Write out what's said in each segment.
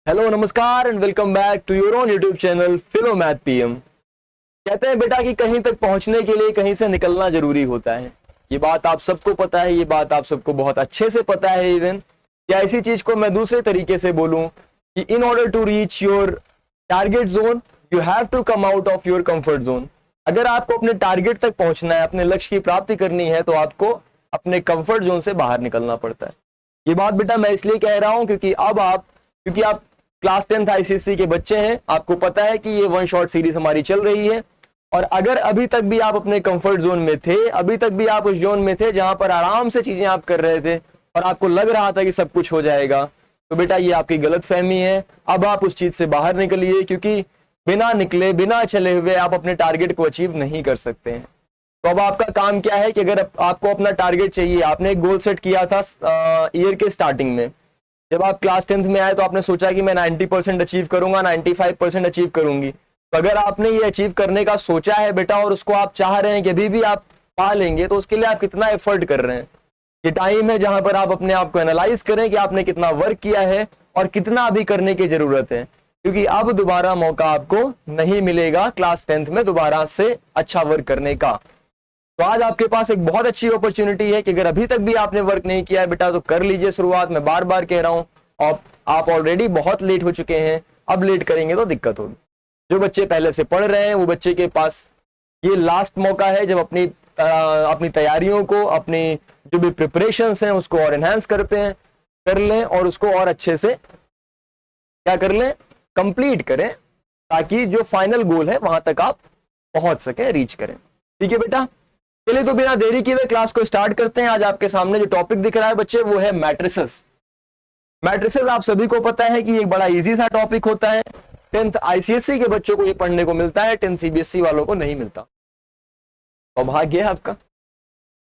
Hello नमस्कार and welcome back to your own YouTube channel philo math PM. कहते हैं बेटा कि कहीं तक पहुंचने के लिए कहीं से निकलना जरूरी होता है। ये बात आप सबको पता है, ये बात आप सबको बहुत अच्छे से पता है। इवन या इसी चीज को मैं दूसरे तरीके से बोलूं कि in order to reach your target zone you have to come out of your comfort zone. अगर आपको अपने टारगेट तक पहुंचना है, अपने लक्ष्य की प्राप्ति करनी है, तो आपको अपने कंफर्ट जोन से बाहर निकलना पड़ता है। ये बात बेटा मैं इसलिए कह रहा हूं क्योंकि आप क्लास 10th आईसीएसई के बच्चे हैं। आपको पता है कि ये वन शॉट सीरीज हमारी चल रही है, और अगर अभी तक भी आप अपने कंफर्ट जोन में थे, अभी तक भी आप उस जोन में थे जहां पर आराम से चीजें आप कर रहे थे और आपको लग रहा था कि सब कुछ हो जाएगा, तो बेटा ये आपकी गलतफहमी है। अब आप उस चीज से बाहर निकलिए, क्योंकि बिना निकले, बिना चले हुए आप अपने टारगेट को अचीव नहीं कर सकते हैं। तो अब आपका काम क्या है कि अगर आपको अपना टारगेट चाहिए, आपने एक गोल सेट किया था ईयर के स्टार्टिंग में, जब आप क्लास 10th में आए तो आपने सोचा कि मैं 90% अचीव करूंगा, 95% अचीव करूंगी। तो अगर आपने ये अचीव करने का सोचा है बेटा और उसको आप चाह रहे हैं कि अभी भी आप पा लेंगे, तो उसके लिए आप कितना एफर्ट कर रहे हैं। ये टाइम है जहां पर आप अपने आप को एनालाइज करें कि आपने कितना वर्क किया है और कितना अभी करने की जरूरत है, क्योंकि अब दोबारा मौका आपको नहीं मिलेगा क्लास 10th में दोबारा से अच्छा वर्क करने का। तो आज आपके पास एक बहुत अच्छी अपॉर्चुनिटी है कि अगर अभी तक भी आपने वर्क नहीं किया है बेटा, तो कर लीजिए शुरुआत। मैं बार बार कह रहा हूं, और आप ऑलरेडी बहुत लेट हो चुके हैं, अब लेट करेंगे तो दिक्कत होगी। जो बच्चे पहले से पढ़ रहे हैं वो बच्चे के पास ये लास्ट मौका है जब अपनी तैयारियों को, अपनी जो भी प्रिपरेशंस हैं उसको और एनहांस कर लें और उसको और अच्छे से क्या कर लें, कंप्लीट करें, ताकि जो फाइनल गोल है वहां तक आप पहुंच सके, रीच करें। ठीक है बेटा, चलिए तो बिना देरी किए हुए क्लास को स्टार्ट करते हैं। आज आपके सामने जो टॉपिक दिख रहा है बच्चे, वो है मैट्रिसेस। मैट्रिसेस आप सभी को पता है कि एक बड़ा इजी सा टॉपिक होता है। 10th आईसीएसई के बच्चों को ये पढ़ने को मिलता है, 10th सीबीएसई वालों को नहीं मिलता। सौभाग्य है आपका।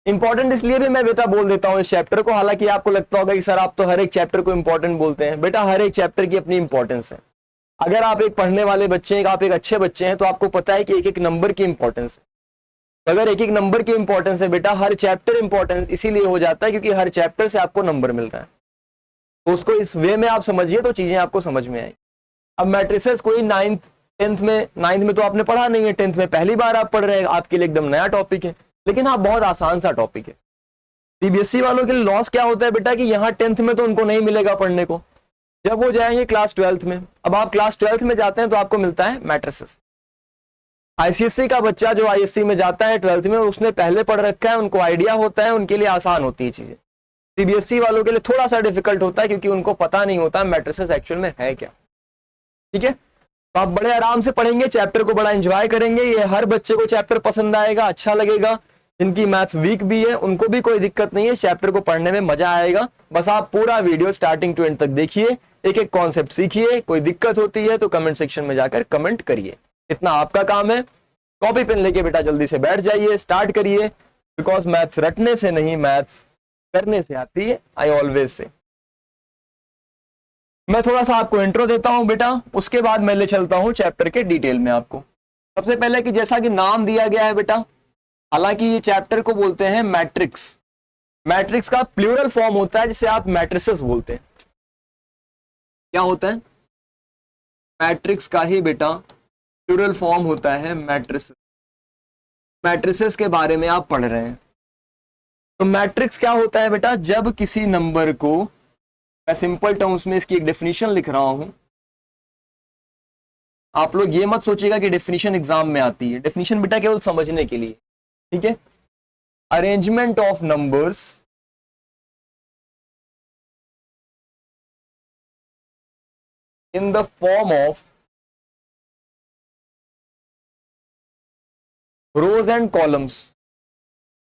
इंपॉर्टेंट इसलिए भी मैं बेटा बोल देता हूं इस चैप्टर को। हालांकि आपको लगता होगा कि सर आप तो हर एक चैप्टर को इंपॉर्टेंट बोलते हैं। बेटा हर एक चैप्टर की अपनी इंपॉर्टेंस है। अगर आप एक पढ़ने वाले बच्चे हैं, आप एक अच्छे बच्चे हैं, तो आपको पता है कि एक एक नंबर की इंपॉर्टेंस है। अगर एक एक नंबर की इंपॉर्टेंस है बेटा, हर चैप्टर इंपॉर्टेंस इसीलिए हो जाता है क्योंकि हर चैप्टर से आपको नंबर मिल रहा है। तो उसको इस वे में आप समझिए तो चीजें आपको समझ में आई। अब मैट्रिसेस कोई 9th में तो आपने पढ़ा नहीं है, 10th में पहली बार आप पढ़ रहे हैं, आपके लिए एकदम नया टॉपिक है। लेकिन हाँ, बहुत आसान सा टॉपिक है। सीबीएसई वालों के लिए लॉस क्या होता है बेटा कि यहाँ 10th में तो उनको नहीं मिलेगा पढ़ने को, जब वो जाएंगे क्लास 12th में। अब आप क्लास 12th में जाते हैं तो आपको मिलता है मैट्रिसेस। आईसीएसई का बच्चा जो आईएससी में जाता है 12th में, उसने पहले पढ़ रखा है, उनको आइडिया होता है, उनके लिए आसान होती है चीजें। सीबीएसई वालों के लिए थोड़ा सा डिफिकल्ट होता है क्योंकि उनको पता नहीं होता मैट्रिसेस एक्चुअल में है क्या। ठीक है, तो आप बड़े आराम से पढ़ेंगे, चैप्टर को बड़ा एंजॉय करेंगे। ये हर बच्चे को चैप्टर पसंद आएगा, अच्छा लगेगा। जिनकी मैथ्स वीक भी है उनको भी कोई दिक्कत नहीं है, चैप्टर को पढ़ने में मजा आएगा। बस आप पूरा वीडियो स्टार्टिंग टू एंड तक देखिए, एक एक कॉन्सेप्ट सीखिए। कोई दिक्कत होती है तो कमेंट सेक्शन में जाकर कमेंट करिए। इतना आपका काम है। कॉपी पेन लेके बेटा जल्दी से बैठ जाइए, स्टार्ट करिए। बिकॉज मैथ्स रटने से नहीं, मैथ्स करने से आती है। I always say. मैं थोड़ा सा आपको इंट्रो देता हूं बेटा, उसके बाद मैं ले चलता हूं चैप्टर के डिटेल में आपको। सबसे पहले कि जैसा कि नाम दिया गया है बेटा, हालांकि ये चैप्टर को बोलते हैं मैट्रिक्स। मैट्रिक्स का प्लूरल फॉर्म होता है जिसे आप मैट्रिसेस बोलते हैं। क्या होता है? मैट्रिक्स का ही बेटा प्लूरल फॉर्म होता है मैट्रिसेस। मैट्रिसेस के बारे में आप पढ़ रहे हैं। तो मैट्रिक्स क्या होता है बेटा? जब किसी नंबर को, मैं सिंपल टर्म्स में इसकी एक डेफिनेशन लिख रहा हूं, आप लोग ये मत सोचिएगा कि डेफिनेशन एग्जाम में आती है। डेफिनेशन बेटा केवल समझने के लिए, ठीक है। Arrangement of numbers in the form of rose and columns.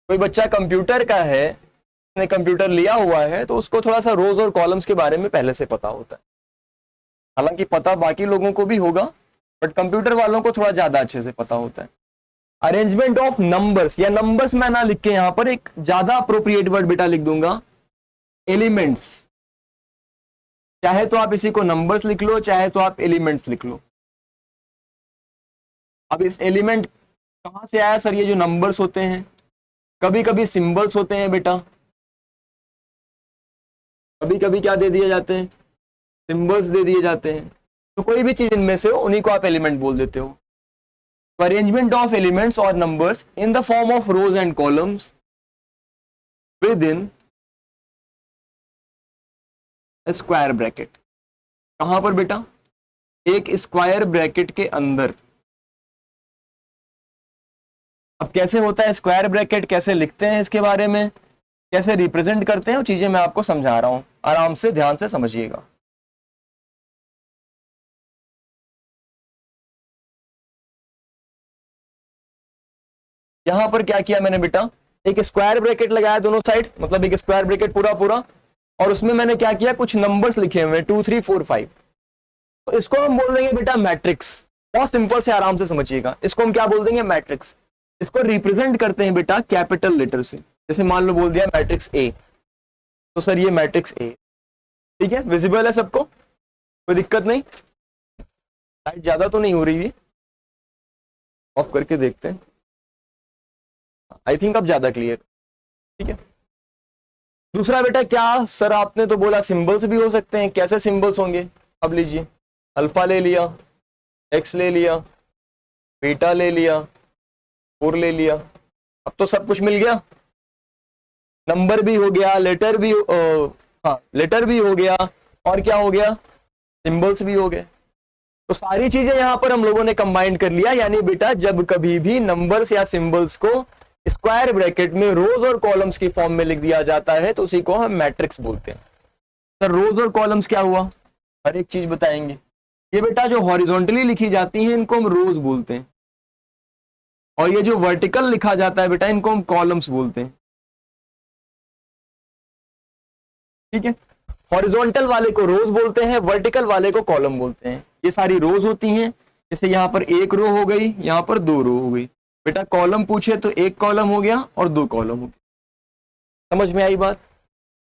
कोई बच्चा कंप्यूटर का है, उसने कंप्यूटर लिया हुआ है, तो उसको थोड़ा सा रोज और कॉलम्स के बारे में पहले से पता होता है। हालांकि पता बाकी लोगों को भी होगा, बट कंप्यूटर वालों को थोड़ा ज्यादा अच्छे से पता होता है। अरेंजमेंट ऑफ नंबर्स, या नंबर्स मैं ना लिख के यहां पर एक ज्यादा अप्रोप्रिएट वर्ड बेटा लिख दूंगा, एलिमेंट्स। चाहे तो आप इसी को नंबर्स लिख लो, चाहे तो आप एलिमेंट्स लिख लो। अब इस एलिमेंट कहां से आया सर? ये जो नंबर्स होते हैं, कभी कभी सिंबल्स होते हैं बेटा, कभी कभी क्या दे दिए जाते हैं? सिंबल्स दे दिए जाते हैं, तो कोई भी चीज इनमें से हो उन्हीं को आप एलिमेंट बोल देते हो। अरेंजमेंट ऑफ एलिमेंट्स और numbers in the form of rose and columns with in square bracket. कहां पर बेटा? एक स्क्वायर ब्रैकेट के अंदर। अब कैसे होता है स्क्वायर ब्रैकेट, कैसे लिखते हैं, इसके बारे में कैसे रिप्रेजेंट करते हैं, वो चीजें मैं आपको समझा रहा हूं, आराम से ध्यान से समझिएगा। यहां पर क्या किया मैंने बेटा, एक स्क्वायर ब्रैकेट लगाया दोनों साइड, मतलब एक स्क्वायर ब्रैकेट पूरा पूरा, और उसमें मैंने क्या किया, कुछ नंबर्स लिखे हुए 2 3 4 5। तो इसको हम बोल देंगे बेटा मैट्रिक्स। बहुत सिंपल से, आराम से समझिएगा, इसको हम क्या बोल देंगे, मैट्रिक्स। इसको रिप्रेजेंट करते हैं बेटा कैपिटल लेटर से। जैसे मान लो बोल दिया मैट्रिक्स ए, तो सर ये मैट्रिक्स ए, ठीक है, विजिबल है सबको, कोई दिक्कत नहीं। लाइट ज्यादा तो नहीं हो रही है, ऑफ करके देखते हैं। आई थिंक अब ज्यादा क्लियर, ठीक है। दूसरा बेटा क्या, सर आपने तो बोला सिंबल्स भी हो सकते हैं, कैसे सिंबल्स होंगे? अब लीजिए, अल्फा ले लिया, एक्स ले लिया, बीटा ले लिया, 4 ले लिया, अब तो सब कुछ मिल गया। नंबर भी हो गया, लेटर भी लेटर भी हो गया, और क्या हो गया, सिंबल्स भी हो गए। तो सारी चीजें यहां पर हम लोगों ने कंबाइन कर लिया। यानी बेटा जब कभी भी नंबर्स या सिंबल्स को स्क्वायर ब्रैकेट में रोज और कॉलम्स की फॉर्म में लिख दिया जाता है तो उसी को हम मैट्रिक्स बोलते हैं। सर रोज और कॉलम्स क्या हुआ, हर एक चीज बताएंगे। ये बेटा जो हॉरिजॉन्टली लिखी जाती है इनको हम रोज बोलते हैं, और ये जो वर्टिकल लिखा जाता है बेटा इनको हम कॉलम्स बोलते हैं, ठीक है। हॉरिजॉन्टल वाले को रोज बोलते हैं, वर्टिकल वाले को कॉलम बोलते हैं। ये सारी रोज होती हैं, जैसे यहां पर एक रो हो गई, यहां पर 2 रो हो गई। बेटा कॉलम पूछे तो 1 कॉलम हो गया और 2 कॉलम हो गया। समझ में आई बात?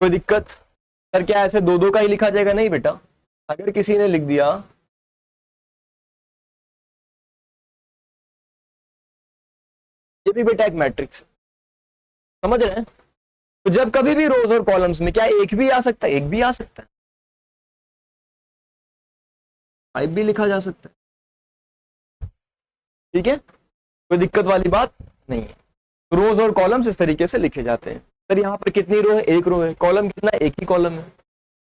कोई दिक्कत? सर क्या ऐसे 2 2 का ही लिखा जाएगा? नहीं बेटा, अगर किसी ने लिख दिया ये भी बेटा एक मैट्रिक्स, समझ रहे हैं? तो जब कभी भी रोज और कॉलम्स में क्या एक भी आ सकता है, एक भी आ सकता है, 5 भी लिखा जा सकता है, ठीक है, कोई दिक्कत वाली बात नहीं है। तो रोज और कॉलम्स इस तरीके से लिखे जाते हैं। सर यहाँ पर कितनी रो है? 1 रो है। कॉलम कितना है? 1 ही कॉलम है।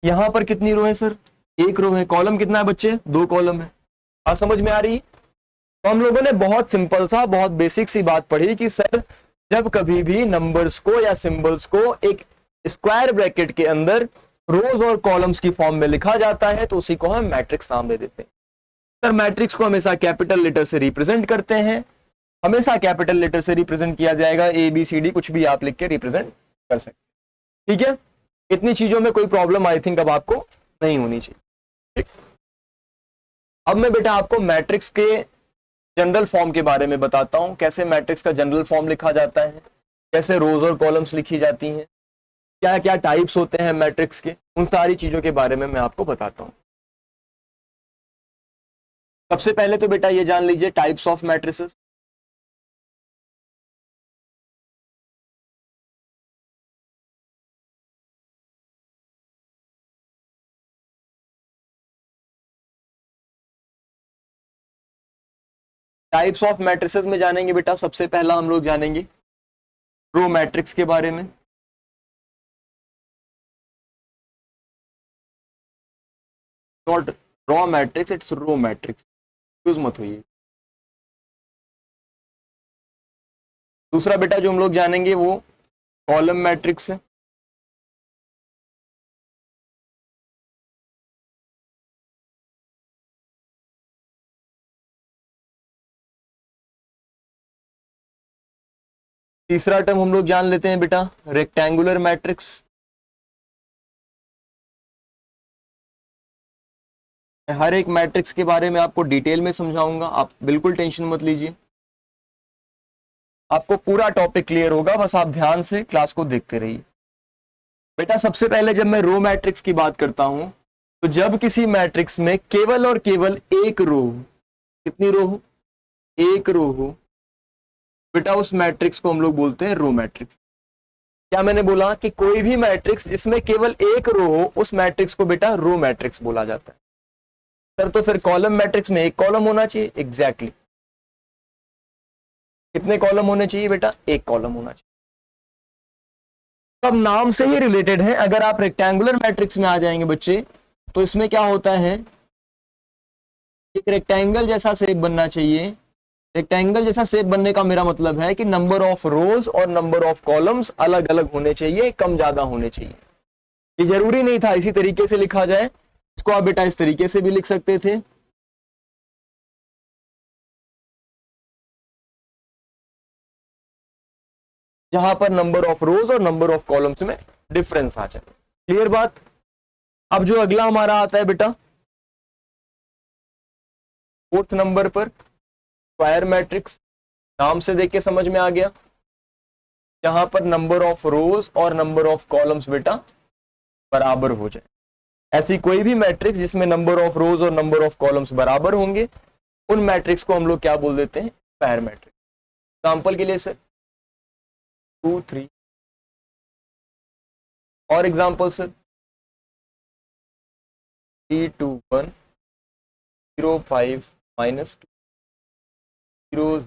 यहाँ पर कितनी रो है सर? 1 रो है। कॉलम कितना है बच्चे? 2 कॉलम है। बात समझ में आ रही है? तो हम लोगों ने बहुत सिंपल सा, बहुत बेसिक सी बात पढ़ी कि सर जब कभी भी नंबर्स को या सिंबल्स को एक स्क्वायर ब्रैकेट के अंदर रोज और कॉलम्स की फॉर्म में लिखा जाता है तो उसी को हम मैट्रिक्स नाम दे देते हैं। सर मैट्रिक्स को हमेशा कैपिटल लेटर से रिप्रेजेंट करते हैं, हमेशा कैपिटल लेटर से रिप्रेजेंट किया जाएगा। ABCD कुछ भी आप लिख के रिप्रेजेंट कर सकते हैं, ठीक है। इतनी चीजों में कोई प्रॉब्लम आई थिंक अब आपको नहीं होनी चाहिए, ठीक। अब मैं बेटा आपको मैट्रिक्स के जनरल फॉर्म के बारे में बताता हूं, कैसे मैट्रिक्स का जनरल फॉर्म लिखा जाता है, कैसे रोज और कॉलम्स लिखी जाती हैं, क्या क्या टाइप्स होते हैं मैट्रिक्स के, उन सारी चीजों के बारे में मैं आपको बताता हूं। सबसे पहले तो बेटा ये जान लीजिए types of matrices. Types of matrices में जानेंगे बेटा, सबसे पहला हम लोग जानेंगे रो मैट्रिक्स के बारे में। Not raw matrix, it's row matrix, यूज मत होइए। दूसरा बेटा जो हम लोग जानेंगे वो कॉलम मैट्रिक्स है। तीसरा टर्म हम लोग जान लेते हैं बेटा रेक्टेंगुलर मैट्रिक्स। हर एक मैट्रिक्स के बारे में आपको डिटेल में समझाऊंगा, आप बिल्कुल टेंशन मत लीजिए, आपको पूरा टॉपिक क्लियर होगा, बस आप ध्यान से क्लास को देखते रहिए। बेटा सबसे पहले जब मैं रो मैट्रिक्स की बात करता हूं तो जब किसी मैट्रिक्स में केवल और केवल एक रो, कितनी रो हो? 1 रो हो, बेटा उस मैट्रिक्स को हम लोग बोलते हैं रो मैट्रिक्स। क्या मैंने बोला कि कोई भी मैट्रिक्स जिसमें केवल एक रो हो उस मैट्रिक्स को बेटा रो मैट्रिक्स बोला जाता है। सर तो फिर कॉलम मैट्रिक्स में एक कॉलम होना चाहिए। एग्जैक्टली कितने कॉलम होने चाहिए बेटा? एक कॉलम होना चाहिए। सब नाम से ही रिलेटेड है। अगर आप रेक्टेंगुलर मैट्रिक्स में आ जाएंगे बच्चे तो इसमें क्या होता है, एक रेक्टेंगल जैसा शेप बनना चाहिए। रेक्टेंगल जैसा शेप बनने का मेरा मतलब है कि नंबर ऑफ रोज और नंबर ऑफ कॉलम्स अलग अलग होने चाहिए, कम ज्यादा होने चाहिए। ये जरूरी नहीं था इसी तरीके से लिखा जाए, इसको आप बेटा इस तरीके से भी लिख सकते थे। जहां पर नंबर ऑफ रोज और नंबर ऑफ कॉलम्स में डिफरेंस आ जाए। क्लियर बात? अब जो अगला हमारा आता है बेटा 4th नंबर पर स्क्वायर मैट्रिक्स, नाम से देख के समझ में आ गया। यहां पर नंबर ऑफ रोज और नंबर ऑफ कॉलम्स बेटा बराबर हो जाए। ऐसी कोई भी मैट्रिक्स जिसमें नंबर ऑफ रोज और नंबर ऑफ कॉलम्स बराबर होंगे उन मैट्रिक्स को हम लोग क्या बोल देते हैं? Square matrix. एग्जांपल के लिए सर 2 3 और एग्जांपल सर 3 2 1 0 5 -2 0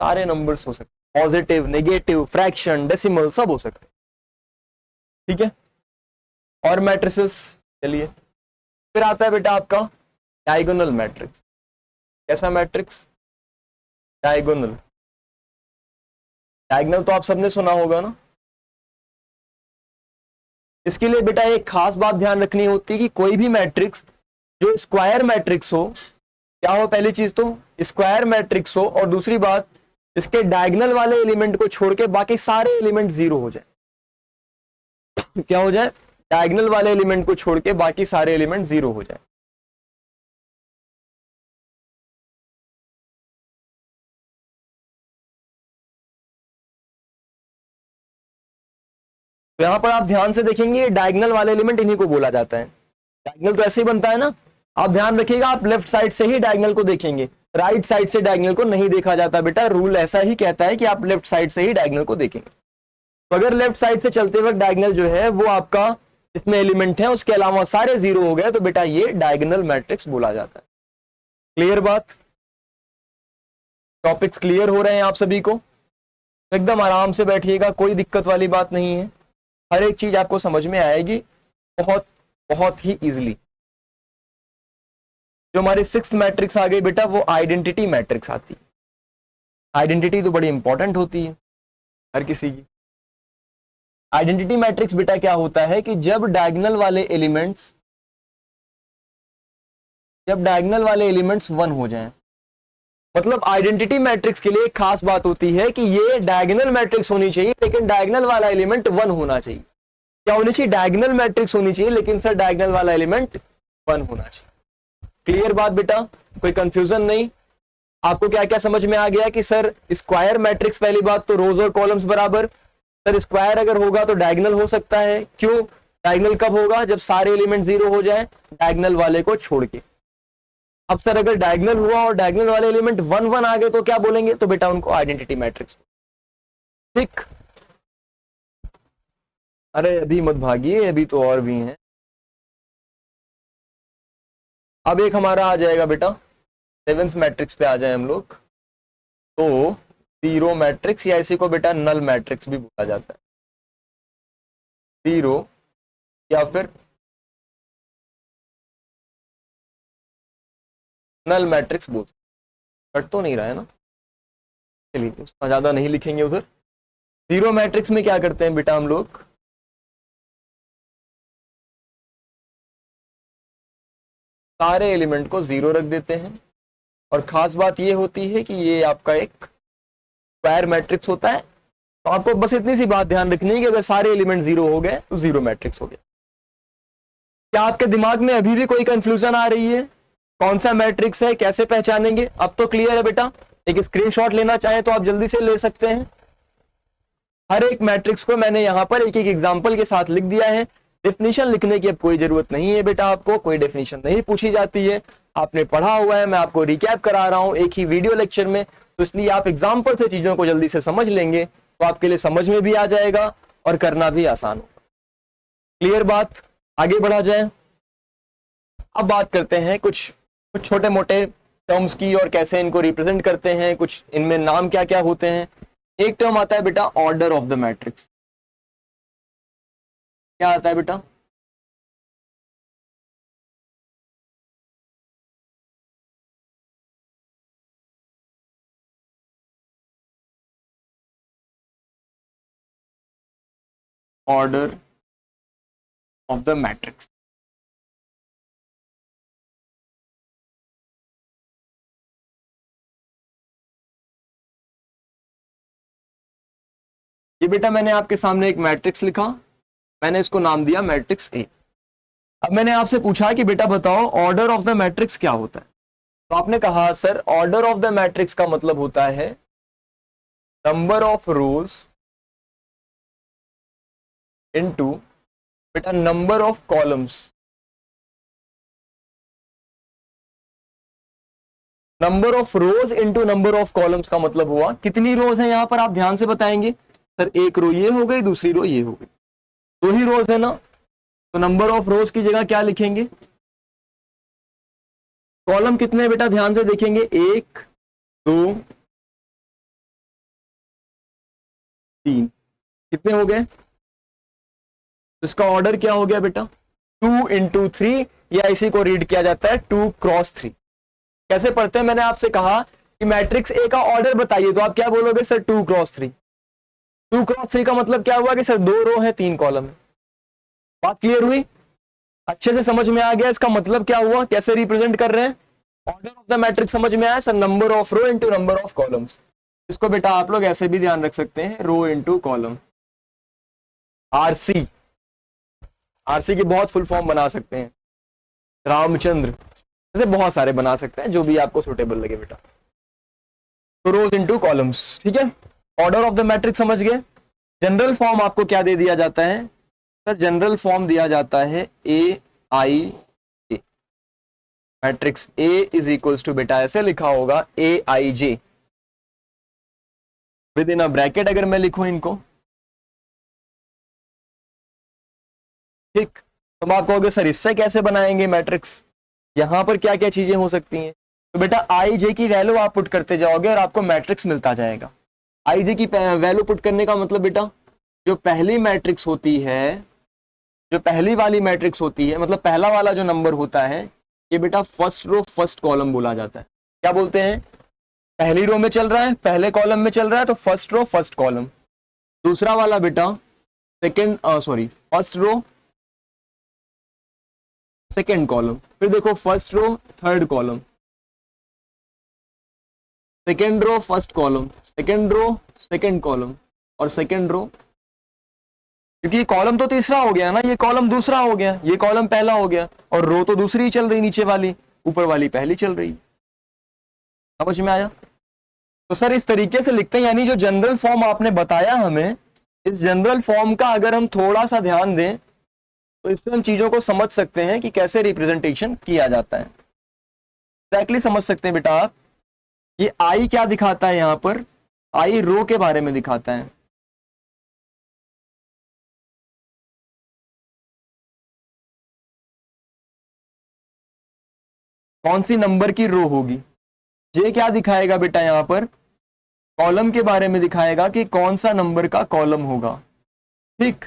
सारे नंबर्स हो सकते हैं, पॉजिटिव, नेगेटिव, फ्रैक्शन, डेसिमल सब हो सकते हैं। ठीक है। और मैट्रिसेस, चलिए फिर आता है बेटा आपका डायगोनल मैट्रिक्स। कैसा मैट्रिक्स? डायगोनल। डायगोनल तो आप सबने सुना होगा ना। इसके लिए बेटा एक खास बात ध्यान रखनी होती है कि कोई भी मैट्रिक्स जो स्क्वायर मैट्रिक्स हो, क्या हो? पहली चीज तो स्क्वायर मैट्रिक्स हो, और दूसरी बात इसके डायगोनल वाले एलिमेंट को छोड़ के बाकी सारे एलिमेंट जीरो हो जाए। क्या हो जाए? डायगोनल वाले एलिमेंट को छोड़ के बाकी सारे एलिमेंट जीरो हो जाए। तो यहां पर आप ध्यान से देखेंगे डायगोनल वाले एलिमेंट इन्हीं को बोला जाता है। डायगोनल तो ऐसे ही बनता है ना। आप ध्यान रखिएगा, आप लेफ्ट साइड से ही डायगोनल को देखेंगे, राइट साइड से डायगोनल को नहीं देखा जाता बेटा। रूल ऐसा ही कहता है कि आप लेफ्ट साइड से ही डायगोनल को देखेंगे। तो अगर लेफ्ट साइड से चलते वक्त डायगोनल जो है वो आपका इसमें एलिमेंट है उसके अलावा सारे जीरो हो गए तो बेटा ये डायगोनल मैट्रिक्स बोला जाता है। क्लियर बात? टॉपिक्स क्लियर हो रहे हैं आप सभी को? एकदम आराम से बैठिएगा, कोई दिक्कत वाली बात नहीं है। हर एक चीज आपको समझ में आएगी बहुत बहुत ही इजीली। जो हमारी 6th मैट्रिक्स आ गई बेटा वो आइडेंटिटी मैट्रिक्स आती है। आइडेंटिटी तो बड़ी इंपॉर्टेंट होती है हर किसी की। आइडेंटिटी मैट्रिक्स बेटा क्या होता है कि जब डायगोनल वाले एलिमेंट्स 1 हो जाएं, मतलब आइडेंटिटी मैट्रिक्स के लिए एक खास बात होती है कि ये डायगोनल मैट्रिक्स होनी चाहिए लेकिन डायगोनल वाला एलिमेंट 1 होना चाहिए। क्या होनी चाहिए? डायगोनल मैट्रिक्स होनी चाहिए लेकिन सर डायगोनल वाला एलिमेंट 1 होना चाहिए। क्लियर बात बेटा? कोई कंफ्यूजन नहीं? आपको क्या क्या समझ में आ गया कि सर स्क्वायर मैट्रिक्स, पहली बात तो रोज और कॉलम्स बराबर। सर स्क्वायर अगर होगा तो डायगोनल हो सकता है। क्यों? डायगोनल कब होगा? जब सारे एलिमेंट जीरो हो जाए डायगोनल वाले को छोड़ के। अब सर अगर डायगोनल हुआ और डायगोनल वाले एलिमेंट 1 1 आ गए तो क्या बोलेंगे? तो बेटा उनको आइडेंटिटी मैट्रिक्स। ठीक। अरे अभी मत भागिए, अभी तो और भी हैं। अब एक हमारा आ जाएगा बेटा 7th मैट्रिक्स पे आ जाए हम लोग, तो जीरो मैट्रिक्स, या इसी को बेटा नल मैट्रिक्स भी बोला जाता है। जीरो या फिर नल मैट्रिक्स बोल। कट तो नहीं रहा है ना? चलिए उसका ज्यादा नहीं लिखेंगे उधर। जीरो मैट्रिक्स में क्या करते हैं बेटा हम लोग? सारे एलिमेंट को जीरो रख देते हैं, और खास बात ये होती है कि ये आपका एक स्क्वायर मैट्रिक्स होता है। तो आपको बस इतनी सी बात ध्यान रखनी है कि अगर सारे एलिमेंट जीरो हो गए तो जीरो मैट्रिक्स हो गया। क्या आपके दिमाग में अभी भी कोई कंफ्यूजन आ रही है? कौन सा मैट्रिक्स है, कैसे पहचानेंगे? अब तो क्लियर है बेटा। एक स्क्रीनशॉट लेना चाहे तो आप जल्दी से ले सकते हैं। हर एक मैट्रिक्स को मैंने यहां पर एक एक एग्जांपल के साथ लिख दिया है। डेफिनेशन लिखने की अब कोई जरूरत नहीं है बेटा, आपको कोई डेफिनेशन नहीं पूछी जाती है, आपने पढ़ा हुआ है। मैं आपको रिकैप करा रहा हूं एक ही वीडियो लेक्चर में, तो इसलिए आप एग्जांपल से चीजों को जल्दी से समझ लेंगे। तो आपके लिए समझ में भी आ जाएगा और करना भी आसान होगा। क्लियर बात? आगे बढ़ा जाए। अब बात करते हैं कुछ छोटे मोटे टर्म्स की और कैसे इनको रिप्रेजेंट करते हैं, कुछ इनमें नाम क्या क्या होते हैं। एक टर्म आता है बेटा ऑर्डर ऑफ द मैट्रिक्स। क्या आता है बेटा? Order of the matrix. ये बेटा मैंने आपके सामने एक मैट्रिक्स लिखा, मैंने इसको नाम दिया मैट्रिक्स ए। अब मैंने आपसे पूछा कि बेटा बताओ ऑर्डर ऑफ द मैट्रिक्स क्या होता है। तो आपने कहा sir order of the matrix का मतलब होता है नंबर ऑफ रोज इनटू बेटा number of columns. Number of rose into number of columns का मतलब हुआ कितनी रोज है यहां पर, आप ध्यान से बताएंगे। सर एक रो ये हो गई, दूसरी रो ये हो गई, दो ही रोज है ना, तो नंबर ऑफ रोज की जगह क्या लिखेंगे? कॉलम कितने हैं बेटा, ध्यान से देखेंगे, 1 2 3, कितने हो गए? इसका ऑर्डर क्या हो गया बेटा? 2 इंटू 3, या इसी को रीड किया जाता है 2 क्रॉस 3। कैसे पढ़ते हैं? मैंने आपसे कहा कि मैट्रिक्स ए का ऑर्डर बताइए, तो आप क्या बोलोगे? Sir 2 cross 3। 2 क्रॉस 3 का मतलब क्या हुआ कि सर 2 रो है 3 कॉलम है। बात क्लियर हुई? अच्छे से समझ में आ गया इसका मतलब क्या हुआ, कैसे रिप्रेजेंट कर रहे हैं? ऑर्डर ऑफ द मैट्रिक्स समझ में आया? Sir number of row into number of columns. इसको बेटा आप लोग ऐसे भी ध्यान रख सकते हैं, rho into column. RC, RC की बहुत फुल फॉर्म बना सकते हैं, रामचंद्र, ऐसे बहुत सारे बना सकते हैं, जो भी आपको सुटेबल लगे बेटा। तो रोज इंटू कॉलम्स, ठीक है। ऑर्डर ऑफ द मैट्रिक्स समझ गए। जनरल फॉर्म आपको क्या दे दिया जाता है? सर जनरल फॉर्म दिया जाता है A I J. Matrix A is equals to बेटा ऐसे लिखा होगा ए I J, with in a bracket अगर मैं लिखूं इनको, ठीक। तो आप कहोगे सर इससे कैसे बनाएंगे मैट्रिक्स, यहां पर क्या क्या चीजें हो सकती हैं? तो बेटा आई जे की वैल्यू आप पुट करते जाओगे और आपको मैट्रिक्स मिलता जाएगा। आई जे की वैल्यू पुट करने का मतलब बेटा जो पहली मैट्रिक्स होती है, जो पहली वाली मैट्रिक्स होती है, मतलब पहला वाला जो नंबर होता है, ये बेटा फर्स्ट रो फर्स्ट कॉलम बोला जाता है। क्या बोलते हैं? पहली रो में चल रहा है, पहले कॉलम में चल रहा है, तो फर्स्ट रो फर्स्ट कॉलम। दूसरा वाला बेटा second, sorry first row second column. फिर देखो first row third column, second row first column, second row second column, और सेकेंड रो, क्योंकि ये कॉलम तो तीसरा हो गया ना, ये कॉलम दूसरा हो गया, ये कॉलम पहला हो गया, और रो तो दूसरी चल रही, नीचे वाली, ऊपर वाली पहली चल रही। समझ में आया? तो सर इस तरीके से लिखते हैं, यानी जो जनरल फॉर्म आपने बताया हमें, इस जनरल फॉर्म का अगर हम थोड़ा सा ध्यान दें तो इससे हम चीजों को समझ सकते हैं कि कैसे रिप्रेजेंटेशन किया जाता है। एक्जैक्टली समझ सकते हैं बेटा आप। ये आई क्या दिखाता है यहां पर? आई रो के बारे में दिखाता है। कौन सी नंबर की रो होगी? जे क्या दिखाएगा बेटा यहां पर? कॉलम के बारे में दिखाएगा कि कौन सा नंबर का कॉलम होगा, ठीक।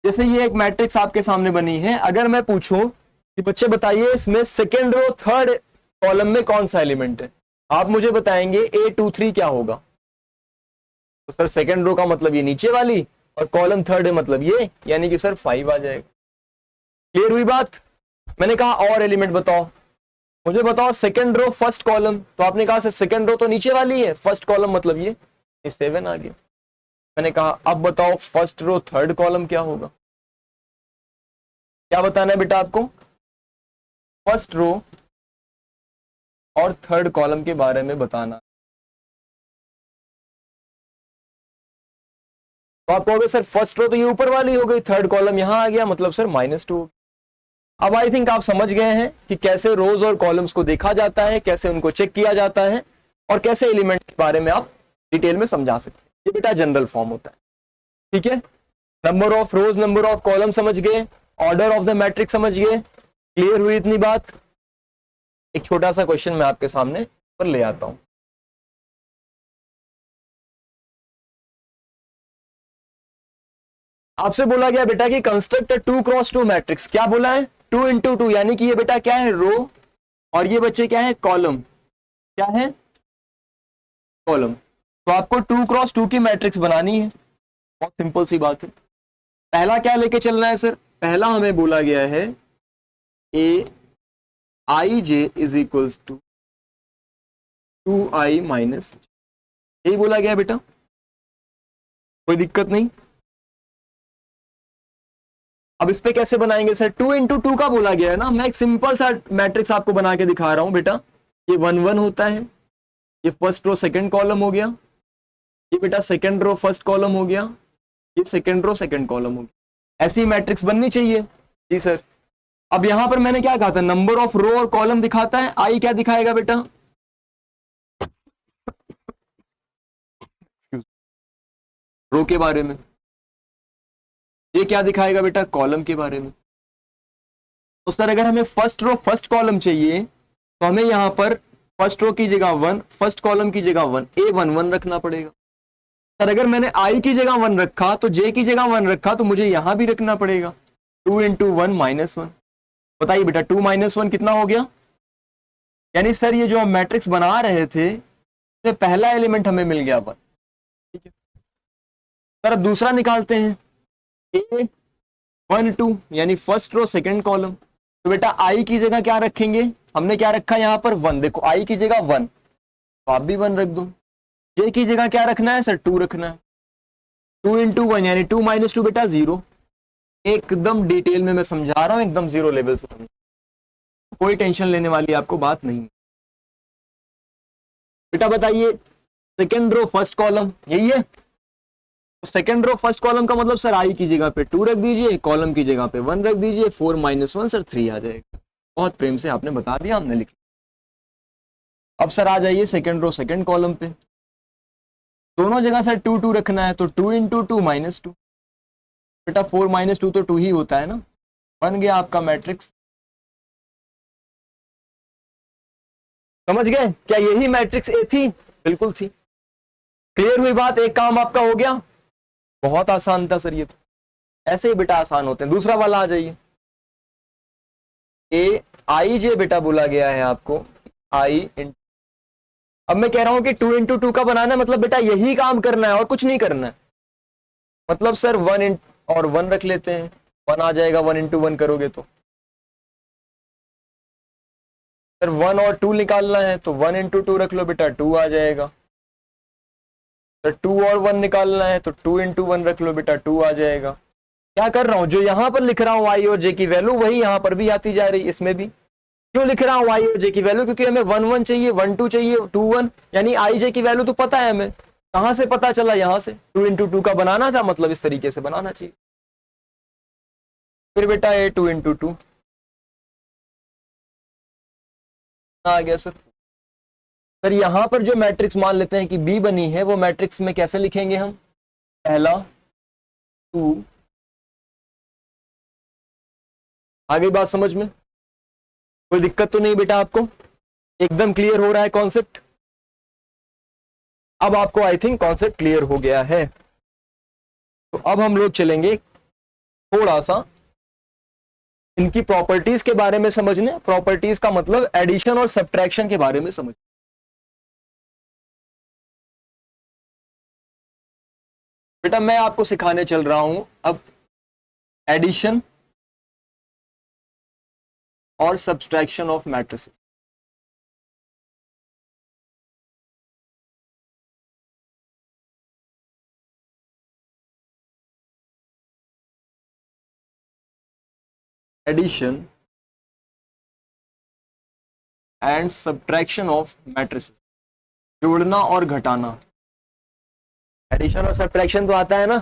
जैसे ये एक मैट्रिक्स आपके सामने बनी है, अगर मैं पूछूं कि बच्चे बताइए इसमें सेकेंड रो थर्ड कॉलम में कौन सा एलिमेंट है, आप मुझे बताएंगे A23 क्या होगा? तो सर सेकेंड रो का मतलब ये नीचे वाली, और कॉलम थर्ड है मतलब ये, यानी कि सर 5 आ जाएगा। क्लियर हुई बात? मैंने कहा और एलिमेंट बताओ, मुझे बताओ सेकेंड रो फर्स्ट कॉलम, तो आपने कहा सर सेकेंड रो तो नीचे वाली है, फर्स्ट कॉलम मतलब ये 7 आ गया। मैंने कहा अब बताओ फर्स्ट रो थर्ड कॉलम क्या होगा? क्या बताना है बेटा आपको? फर्स्ट रो और थर्ड कॉलम के बारे में बताना। तो आप कहोगे सर फर्स्ट रो तो ये ऊपर वाली हो गई, थर्ड कॉलम यहां आ गया, मतलब सर -2। अब आई थिंक आप समझ गए हैं कि कैसे रोज और कॉलम्स को देखा जाता है, कैसे उनको चेक किया जाता है, और कैसे एलिमेंट के बारे में आप डिटेल में समझा सकते हैं। ये बेटा जनरल फॉर्म होता है। ठीक है, number of rose, number of column समझ गए, ऑर्डर ऑफ द मैट्रिक्स समझ गए, क्लियर हुई इतनी बात। एक छोटा सा क्वेश्चन मैं आपके सामने पर ले आता हूं। आपसे बोला गया बेटा कि कंस्ट्रक्ट 2x2 मैट्रिक्स। क्या बोला है? 2 इंटू 2, यानी कि ये बेटा क्या है? रो, और ये बच्चे क्या है? कॉलम। क्या है? कॉलम। तो आपको 2x2 की मैट्रिक्स बनानी है। बहुत सिंपल सी बात है। पहला क्या लेके चलना है सर? पहला हमें बोला गया है A I J is equals to 2i minus, यही बोला गया बेटा, कोई दिक्कत नहीं। अब इस पे कैसे बनाएंगे सर? 2 इंटू 2 का बोला गया है ना। मैं एक सिंपल सा मैट्रिक्स आपको बना के दिखा रहा हूं बेटा। ये 1 1 होता है, ये फर्स्ट रो सेकंड कॉलम हो गया, ये बेटा सेकंड रो फर्स्ट कॉलम हो गया, ये सेकंड रो सेकंड कॉलम हो गया। ऐसी मैट्रिक्स बननी चाहिए। जी सर। अब यहां पर मैंने क्या कहा था? नंबर ऑफ रो और कॉलम दिखाता है, आई क्या दिखाएगा बेटा? रो के बारे में। ये क्या दिखाएगा बेटा? कॉलम के बारे में। तो सर अगर हमें फर्स्ट रो फर्स्ट कॉलम चाहिए तो हमें यहां पर फर्स्ट रो की जगह 1, फर्स्ट कॉलम की जगह 1, A11 रखना पड़ेगा। सर अगर मैंने I की जगह 1 रखा तो J की जगह 1 रखा तो मुझे यहां भी रखना पड़ेगा। 2 इंटू 1 माइनस 1। बताइए बेटा 2 माइनस 1 कितना हो गया? यानी सर ये जो हम मैट्रिक्स बना रहे थे तो पहला एलिमेंट हमें मिल गया 1। ठीक है सर, अब दूसरा निकालते हैं। A1 2 यानी फर्स्ट रो सेकंड कॉलम। तो बेटा I की जगह क्या रखेंगे? हमने क्या रखा यहां पर? 1। देखो I की जगह 1, तो आप भी 1 रख दो। J की जगह क्या रखना है सर? 2 रखना है। 2 इंटू 1 यानी 2 माइनस 2 बेटा 0। एकदम डिटेल में मैं समझा रहा हूं, एकदम 0 लेवल से समझ, कोई टेंशन लेने वाली आपको बात नहीं। बेटा बताइए सेकेंड रो फर्स्ट कॉलम यही है। सेकेंड रो फर्स्ट कॉलम का मतलब सर I की जगह पे 2 रख दीजिए, कॉलम की जगह पे 1 रख दीजिए। 4 माइनस 1 सर 3 आ जाएगा। बहुत प्रेम से आपने बता दिया, हमने लिख लिया। अब सर आ जाइए सेकेंड रो सेकेंड कॉलम पे। दोनों जगह सर 2 2 रखना है, तो 2 इंटू 2 माइनस 2। बेटा 4 माइनस 2 तो 2 ही होता है ना। बन गया आपका मैट्रिक्स। समझ गए? क्या यही मैट्रिक्स ए थी? बिल्कुल थी। क्लियर हुई बात? एक काम आपका हो गया। बहुत आसान था सर ये तो, ऐसे ही बेटा आसान होते हैं। दूसरा वाला आ जाइए। ए आई जे बेटा बोला गया है आपको आई इंटू, अब मैं कह रहा हूं कि 2 इंटू 2 का बनाना है, मतलब बेटा यही काम करना है और कुछ नहीं करना है। मतलब सर 1 और 1 रख लेते हैं, 1 आ जाएगा। 1 इंटू 1 करोगे तो सर 1 और 2 निकालना है, तो 1 इंटू 2 रख लो बेटा, 2 आ जाएगा। सर 2 और 1 निकालना है, तो 2 इंटू 1 रख लो बेटा, 2 आ जाएगा। क्या कर रहा हूं? जो यहां पर लिख रहा हूं आई और जे की वैल्यू, वही यहां पर भी आती जा रही, इसमें भी। क्यों लिख रहा हूं आई और जे की वैल्यू? क्योंकि हमें 1 1 चाहिए, 1 2 चाहिए, 2 1, यानी आई जे की वैल्यू तो पता है हमें। कहां से पता चला? यहां से। 2 इंटू 2 का बनाना था, मतलब इस तरीके से बनाना चाहिए। फिर बेटा ए 2 इंटू 2 आ गया सर। सर यहां पर जो मैट्रिक्स मान लेते हैं कि बी बनी है, वो मैट्रिक्स में कैसे लिखेंगे हम? पहला 2, आगे बात समझ में? कोई दिक्कत तो नहीं बेटा आपको? एकदम क्लियर हो रहा है कॉन्सेप्ट? अब आपको आई थिंक कॉन्सेप्ट क्लियर हो गया है। तो अब हम लोग चलेंगे थोड़ा सा इनकी प्रॉपर्टीज के बारे में समझने। प्रॉपर्टीज का मतलब एडिशन और सब्ट्रैक्शन के बारे में समझ। बेटा मैं आपको सिखाने चल रहा हूं अब एडिशन और subtraction of matrices. Addition and subtraction of matrices, जोड़ना और घटाना। एडिशन और सब्ट्रैक्शन तो आता है ना,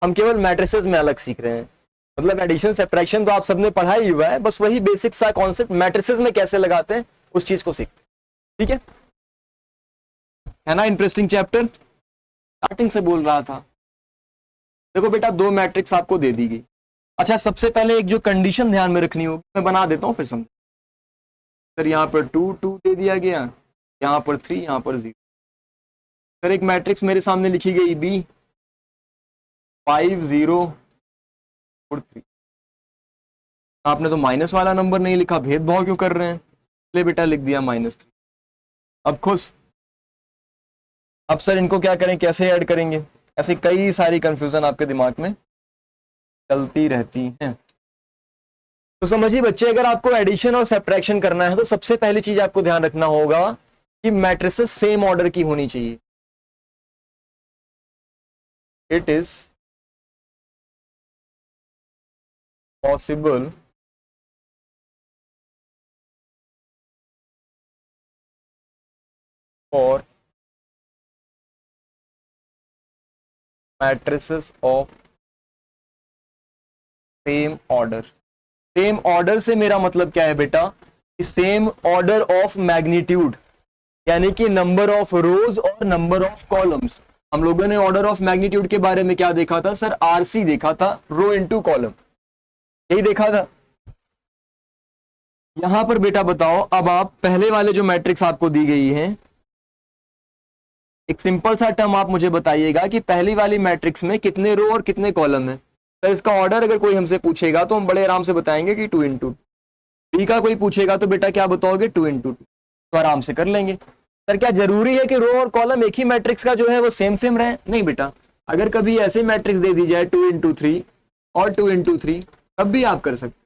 हम केवल मैट्रिसेस में अलग सीख रहे हैं। मतलब एडिशन सब्ट्रैक्शन तो आप सबने पढ़ा ही हुआ है, बस वही बेसिक सा कॉन्सेप्ट मैट्रिसेस में कैसे लगाते हैं उस चीज को सीखते हैं। ठीक है ना? Interesting chapter. स्टार्टिंग से बोल रहा था। देखो बेटा, दो मैट्रिक्स आपको दे दी गई। अच्छा, सबसे पहले एक जो कंडीशन ध्यान में रखनी होगी, मैं बना देता हूँ फिर समझ। सर यहाँ पर 2 2 दे दिया गया, यहाँ पर 3, यहाँ पर 0। सर एक मैट्रिक्स मेरे सामने लिखी गई B 5 0 और 3। आपने तो माइनस वाला नंबर नहीं लिखा, भेदभाव क्यों कर रहे हैं? ले बेटा, लिख दिया -3। अब खुश। अब सर इनको क्या करें, कैसे ऐड करेंगे? ऐसे कई सारी कंफ्यूजन आपके दिमाग में चलती रहती हैं। तो समझिए बच्चे, अगर आपको एडिशन और सब्ट्रैक्शन करना है तो सबसे पहली चीज आपको ध्यान रखना होगा कि मैट्रिसेस सेम ऑर्डर की होनी चाहिए। It is possible for matrices of same order. Same order से मेरा मतलब क्या है बेटा, कि सेम ऑर्डर ऑफ मैग्नीट्यूड, यानी कि नंबर ऑफ रोज और नंबर ऑफ कॉलम्स। हम लोगों ने ऑर्डर ऑफ मैग्नीट्यूड के बारे में क्या देखा था सर? आरसी देखा था, रो इनटू कॉलम, यही देखा था। यहां पर बेटा बताओ, अब आप पहले वाले जो मैट्रिक्स आपको दी गई है, एक सिंपल सा टर्म आप मुझे बताइएगा कि पहली वाली मैट्रिक्स में कितने रो और कितने कॉलम है। तो इसका ऑर्डर अगर कोई हमसे पूछेगा तो हम बड़े आराम से बताएंगे कि 2 इंटू। बी का कोई पूछेगा तो बेटा क्या बताओगे? 2 इंटू 2। तो आराम से कर लेंगे। सर क्या जरूरी है कि रो और कॉलम एक ही मैट्रिक्स का जो है वो सेम सेम रहे? नहीं बेटा, अगर कभी ऐसे मैट्रिक्स दे दी जाए 2 इंटू 3 और 2 इंटू 3, तब भी आप कर सकते हो।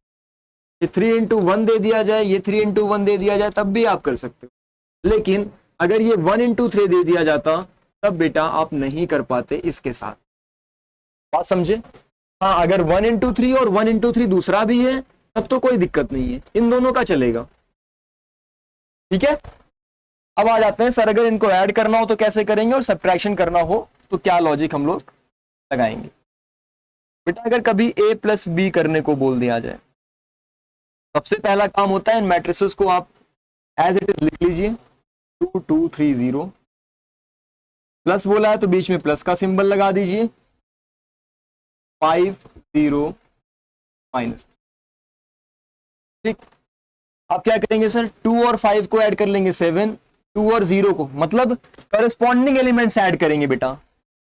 ये 3 इंटू 1 दे दिया जाए, ये 3 इंटू 1 दे दिया जाए, तब भी आप कर सकते हो। लेकिन अगर ये 1 इंटू 3 दे दिया जाता, तब बेटा आप नहीं कर पाते इसके साथ। बात समझे? हाँ, अगर 1 इंटू 3 और 1 इंटू 3 दूसरा भी है, तब तो कोई दिक्कत नहीं है, इन दोनों का चलेगा। ठीक है, अब आ जाते हैं सर, अगर इनको ऐड करना हो तो कैसे करेंगे, और सब्ट्रैक्शन करना हो तो क्या लॉजिक हम लोग लगाएंगे। बेटा अगर कभी a प्लस बी करने को बोल दिया जाए, सबसे पहला काम होता है इन मैट्रिसेस को आप एज इट इज लिख लीजिए। 2 2 3 0, प्लस बोला है तो बीच में प्लस का सिंबल लगा दीजिए। 5 0 -3। ठीक, आप क्या करेंगे सर? 2 और 5 को ऐड कर लेंगे 7, 2 और 0 को, मतलब करस्पॉन्डिंग एलिमेंट्स ऐड करेंगे बेटा।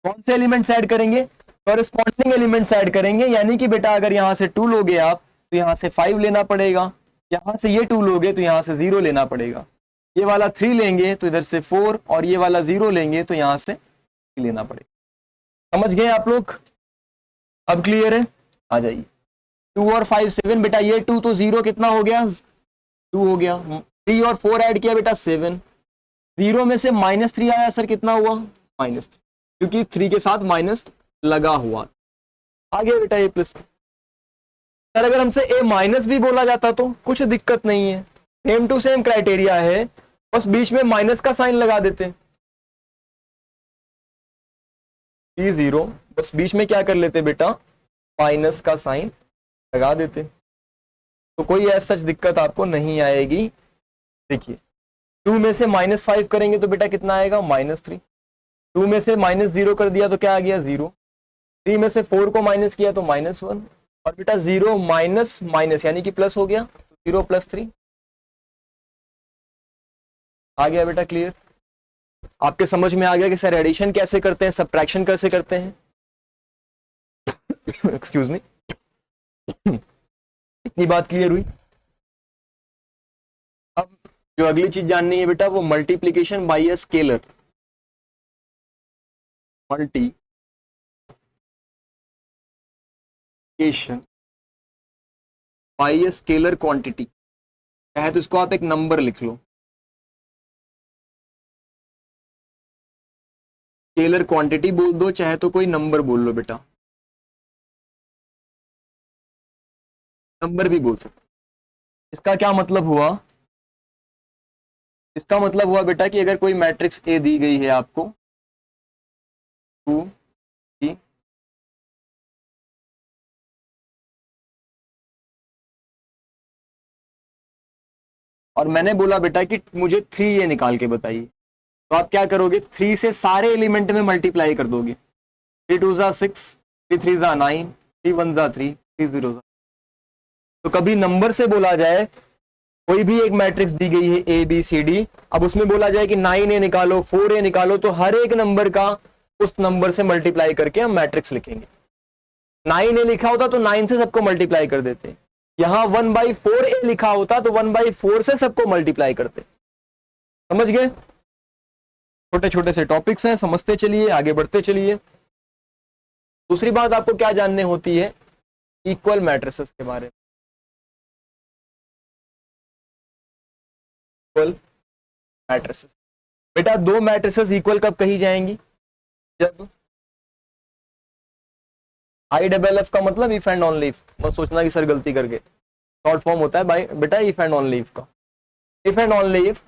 कौन से एलिमेंट्स ऐड करेंगे? करस्पॉन्डिंग एलिमेंट्स ऐड करेंगे, यानी कि बेटा अगर यहां से 2 लोगे आप तो यहां से 5 लेना पड़ेगा, यहां से ये 2 लोगे तो यहां से 0 लेना पड़ेगा, ये वाला 3 लेंगे तो इधर से 4, और ये वाला 0 लेंगे तो यहां से 3 लेना पड़ेगा। समझ गए आप लोग? अब क्लियर है? आ जाइए। 2 और 5 7, बेटा ये 2 तो 0 कितना हो गया? 2 हो गया। 3 और 4 ऐड किया बेटा 7, 0 में से -3 आया सर, कितना हुआ? -3, क्योंकि 3 के साथ माइनस लगा हुआ। आ गया बेटा a प्लस। सर अगर हमसे a माइनस भी बोला जाता तो कुछ दिक्कत नहीं है, सेम टू सेम क्राइटेरिया है, बस बीच में माइनस का साइन लगा देते। 0, बस बीच में क्या कर लेते बेटा? माइनस का साइन लगा देते, तो कोई ऐसा सच दिक्कत आपको नहीं आएगी। देखिए 2 में से -5 करेंगे तो बेटा कितना आएगा? -3। 2 में से -0 कर दिया तो क्या आ गया? 0। 3 में से 4 को माइनस किया तो -1, और बेटा 0 माइनस माइनस यानी कि प्लस हो गया, 0 + 3 आ गया बेटा। क्लियर? आपके समझ में आ गया कि सर एडिशन कैसे करते हैं, सब्ट्रैक्शन कैसे करते हैं? एक्सक्यूज मी, इतनी बात क्लियर हुई। अब जो अगली चीज जाननी है बेटा, वो multiplication bye a scalar. Multiplication bye a scalar quantity, चाहे तो इसको आप एक नंबर लिख लो। स्केलर क्वांटिटी बोल दो, चाहे तो कोई नंबर बोल लो बेटा, नंबर भी बोल सकते। इसका क्या मतलब हुआ? इसका मतलब हुआ बेटा कि अगर कोई मैट्रिक्स ए दी गई है आपको, 2 3, और मैंने बोला बेटा कि मुझे 3 ये निकाल के बताइए, तो आप क्या करोगे, 3 से सारे एलिमेंट में मल्टीप्लाई कर दोगे। 3 2 ज़ा 6, 3 3 ज़ा 9, 3 1 ज़ा 3, 3 0 ज़ा। तो कभी नंबर से बोला जाए, कोई भी एक मैट्रिक्स दी गई है ए बी सी डी, अब उसमें बोला जाए कि 9A निकालो, 4A निकालो, तो हर एक नंबर का उस नंबर से मल्टीप्लाई करके हम मैट्रिक्स लिखेंगे। 9A लिखा होता तो 9 से सबको मल्टीप्लाई कर देते, यहां 1/4A लिखा होता तो 1/4 से सबको मल्टीप्लाई करते। समझ गए? छोटे छोटे से टॉपिक्स हैं, समझते चलिए, आगे बढ़ते चलिए। दूसरी बात आपको क्या जानने होती है, इक्वल मैट्रिसेस के बारे में। इक्वल मैट्रिसेस, बेटा दो मैट्रिसेस इक्वल कब कही जाएंगी, जब IFF का मतलब इफ एंड ओनली इफ, मत सोचना कि सर गलती करके, शॉर्ट फॉर्म होता है बाय बेटा इफ एंड ओनली इफ का। If and only if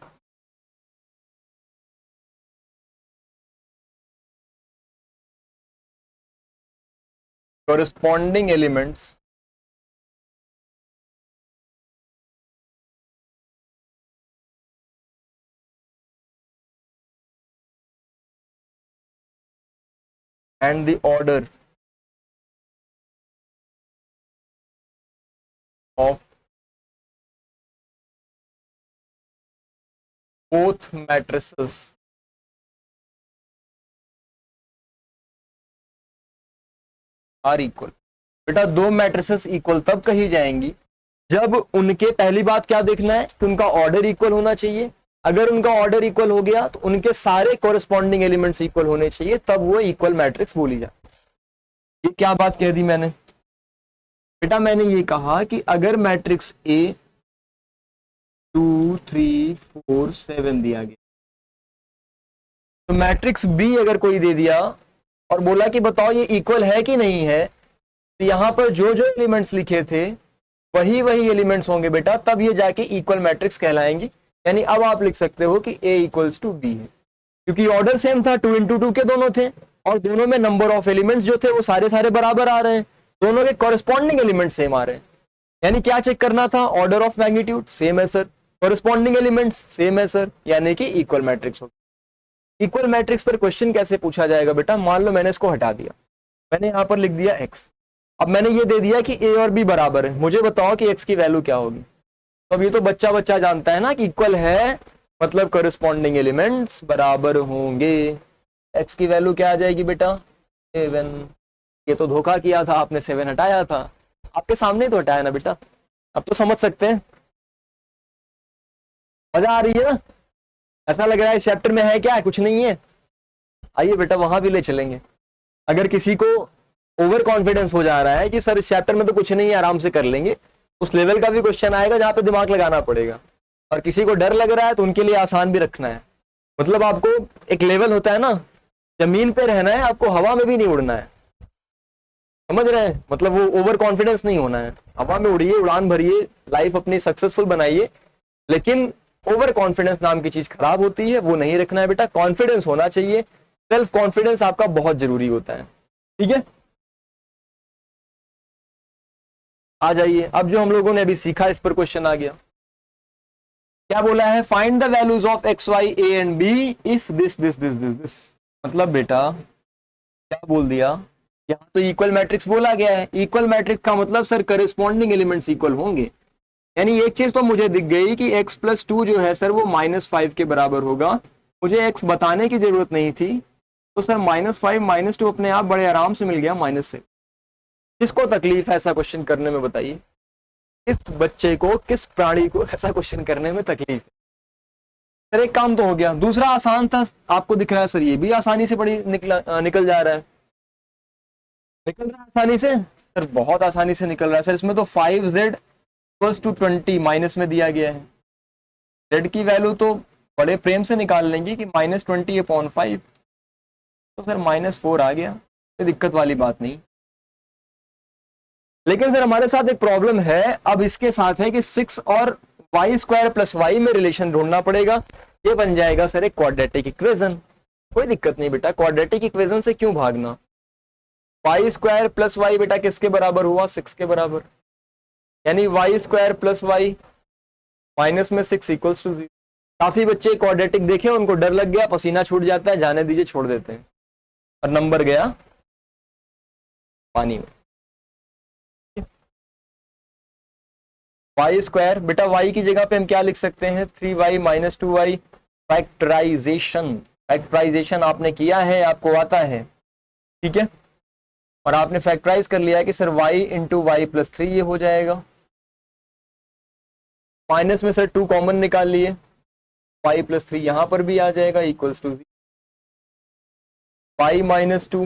corresponding elements and the order of both matrices are equal। बेटा दो मैट्रिसेस इक्वल तब कही जाएंगी जब उनके, पहली बात क्या देखना है कि उनका ऑर्डर इक्वल होना चाहिए। अगर उनका ऑर्डर इक्वल हो गया तो उनके सारे कोरिस्पॉन्डिंग एलिमेंट्स इक्वल होने चाहिए, तब वो इक्वल मैट्रिक्स बोली जाती है। ये क्या बात कह दी मैंने बेटा, मैंने ये कहा कि अगर मैट्रिक्स ए 2 3 4 7 दिया गया, तो मैट्रिक्स बी अगर कोई दे दिया और बोला कि बताओ ये इक्वल है कि नहीं है, तो यहां पर जो जो एलिमेंट्स लिखे थे वही वही एलिमेंट्स होंगे बेटा, तब ये जाके इक्वल मैट्रिक्स कहलाएंगी। यानी अब आप लिख सकते हो कि A इक्वल्स टू बी है, क्योंकि ऑर्डर सेम था, 2 × 2 के दोनों थे, और दोनों में नंबर ऑफ एलिमेंट्स जो थे वो सारे सारे बराबर आ रहे हैं, दोनों के कॉरेस्पॉन्डिंग एलिमेंट सेम आ रहे हैं। यानी क्या चेक करना था, ऑर्डर ऑफ मैग्नीट्यूड सेम है सर, कॉरेस्पॉन्डिंग एलिमेंट्स सेम है सर, यानी कि इक्वल मैट्रिक्स हो। इक्वल मैट्रिक्स पर क्वेश्चन कैसे पूछा जाएगा बेटा, मान लो मैंने इसको हटा दिया, मैंने यहां पर लिख दिया x, अब मैंने ये दे दिया कि a और b बराबर है, मुझे बताओ कि x की वैल्यू क्या होगी। तो अब ये तो बच्चा बच्चा जानता है ना कि इक्वल है मतलब कॉरेस्पॉन्डिंग एलिमेंट्स बराबर होंगे। x की वैल्यू क्या आ जाएगी बेटा, 7। ये तो धोखा किया था आपने, 7 हटाया था, आपके सामने ही तो हटाया ना बेटा, अब तो समझ सकते हैं। मजा आ रही है ना, ऐसा लग रहा है इस चैप्टर में है क्या, कुछ नहीं है। आइए बेटा वहां भी ले चलेंगे। अगर किसी को ओवर कॉन्फिडेंस हो जा रहा है कि सर इस चैप्टर में तो कुछ नहीं है, आराम से कर लेंगे, उस लेवल का भी क्वेश्चन आएगा जहां पे दिमाग लगाना पड़ेगा। और किसी को डर लग रहा है तो उनके लिए आसान भी रखना है। मतलब आपको एक लेवल होता है ना, जमीन पे रहना है, आपको हवा में भी नहीं उड़ना है, समझ रहे हैं? मतलब वो ओवर कॉन्फिडेंस नहीं होना है, हवा में उड़िए, उड़ान भरिए, लाइफ अपनी सक्सेसफुल बनाइए, लेकिन ओवर कॉन्फिडेंस नाम की चीज खराब होती है, वो नहीं रखना है बेटा। कॉन्फिडेंस होना चाहिए, सेल्फ कॉन्फिडेंस आपका बहुत जरूरी होता है, ठीक है। आ जाइए, अब जो हम लोगों ने अभी सीखा इस पर क्वेश्चन आ गया। क्या बोला है, find the values of x y a and b if this this this this this. मतलब बेटा क्या बोल दिया, यहाँ तो इक्वल मैट्रिक्स बोला गया है, इक्वल मैट्रिक्स का मतलब सर करेस्पॉन्डिंग एलिमेंट्स इक्वल होंगे। यानी एक चीज तो मुझे दिख गई कि x+2 जो है सर वो -5 के बराबर होगा, मुझे x बताने की जरूरत नहीं थी, तो सर -5 -2 अपने आप बड़े आराम से मिल गया -6। किसको तकलीफ है ऐसा क्वेश्चन करने में, बताइए किस बच्चे को, किस प्राणी को ऐसा क्वेश्चन करने में तकलीफ है। सर एक काम तो हो गया, दूसरा आसान था, आपको दिख रहा है सर ये भी आसानी से बड़ी निकल जा रहा है, निकल रहा है आसानी से सर, बहुत आसानी से निकल रहा है सर। इसमें तो 5z = 20 माइनस में दिया गया है, z की वैल्यू तो बड़े प्रेम से निकाल लेंगे कि -20/5, तो सर -4 आ गया, कोई दिक्कत वाली बात नहीं। लेकिन सर हमारे साथ एक प्रॉब्लम है, अब इसके साथ है कि 6 और y² + y में रिलेशन ढूंढना पड़ेगा, ये बन जाएगा सर एक क्वाड्रेटिक इक्वेशन। कोई दिक्कत नहीं बेटा, क्वाड्रेटिक इक्वेशन से क्यों भागना। y² + y बेटा किसके बराबर हुआ, 6 के बराबर, यानी y² + y माइनस में 6 = 0। काफी बच्चे क्वाड्रेटिक देखे, उनको डर लग गया, पसीना छूट जाता है, जाने दीजिए, छोड़ देते हैं, और नंबर गया पानी में। वाई स्क्वायर, बेटा वाई की जगह पे हम क्या लिख सकते हैं, 3y minus 2y। Factorisation, factorisation आपने किया है, आपको आता है, ठीक है, और आपने फैक्टराइज कर लिया है कि sir y into y plus 3 ये हो जाएगा। माइनस में सर 2 कॉमन निकाल लिए, y प्लस 3 यहां पर भी आ जाएगा, इक्वल्स टू y माइनस 2,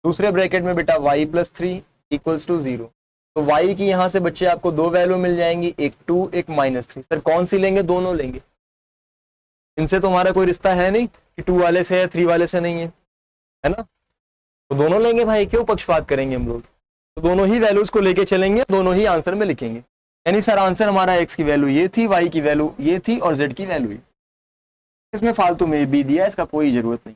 दूसरे ब्रैकेट में बेटा y प्लस 3 इक्वल्स टू 0। तो y की यहां से बच्चे आपको दो वैल्यू मिल जाएंगी, एक 2 एक माइनस 3। सर कौन सी लेंगे, दोनों लेंगे, इनसे तो हमारा कोई रिश्ता है नहीं कि 2 वाले से है 3 वाले से नहीं है ना, तो दोनों लेंगे भाई, क्यों पक्षपात करेंगे हम लोग, तो दोनों ही वैल्यूज को लेके चलेंगे, दोनों ही आंसर में लिखेंगे। यानी सर आंसर हमारा x की वैल्यू ये थी, y की वैल्यू ये थी और z की वैल्यू, इसमें फालतू में भी दिया, इसका कोई जरूरत नहीं।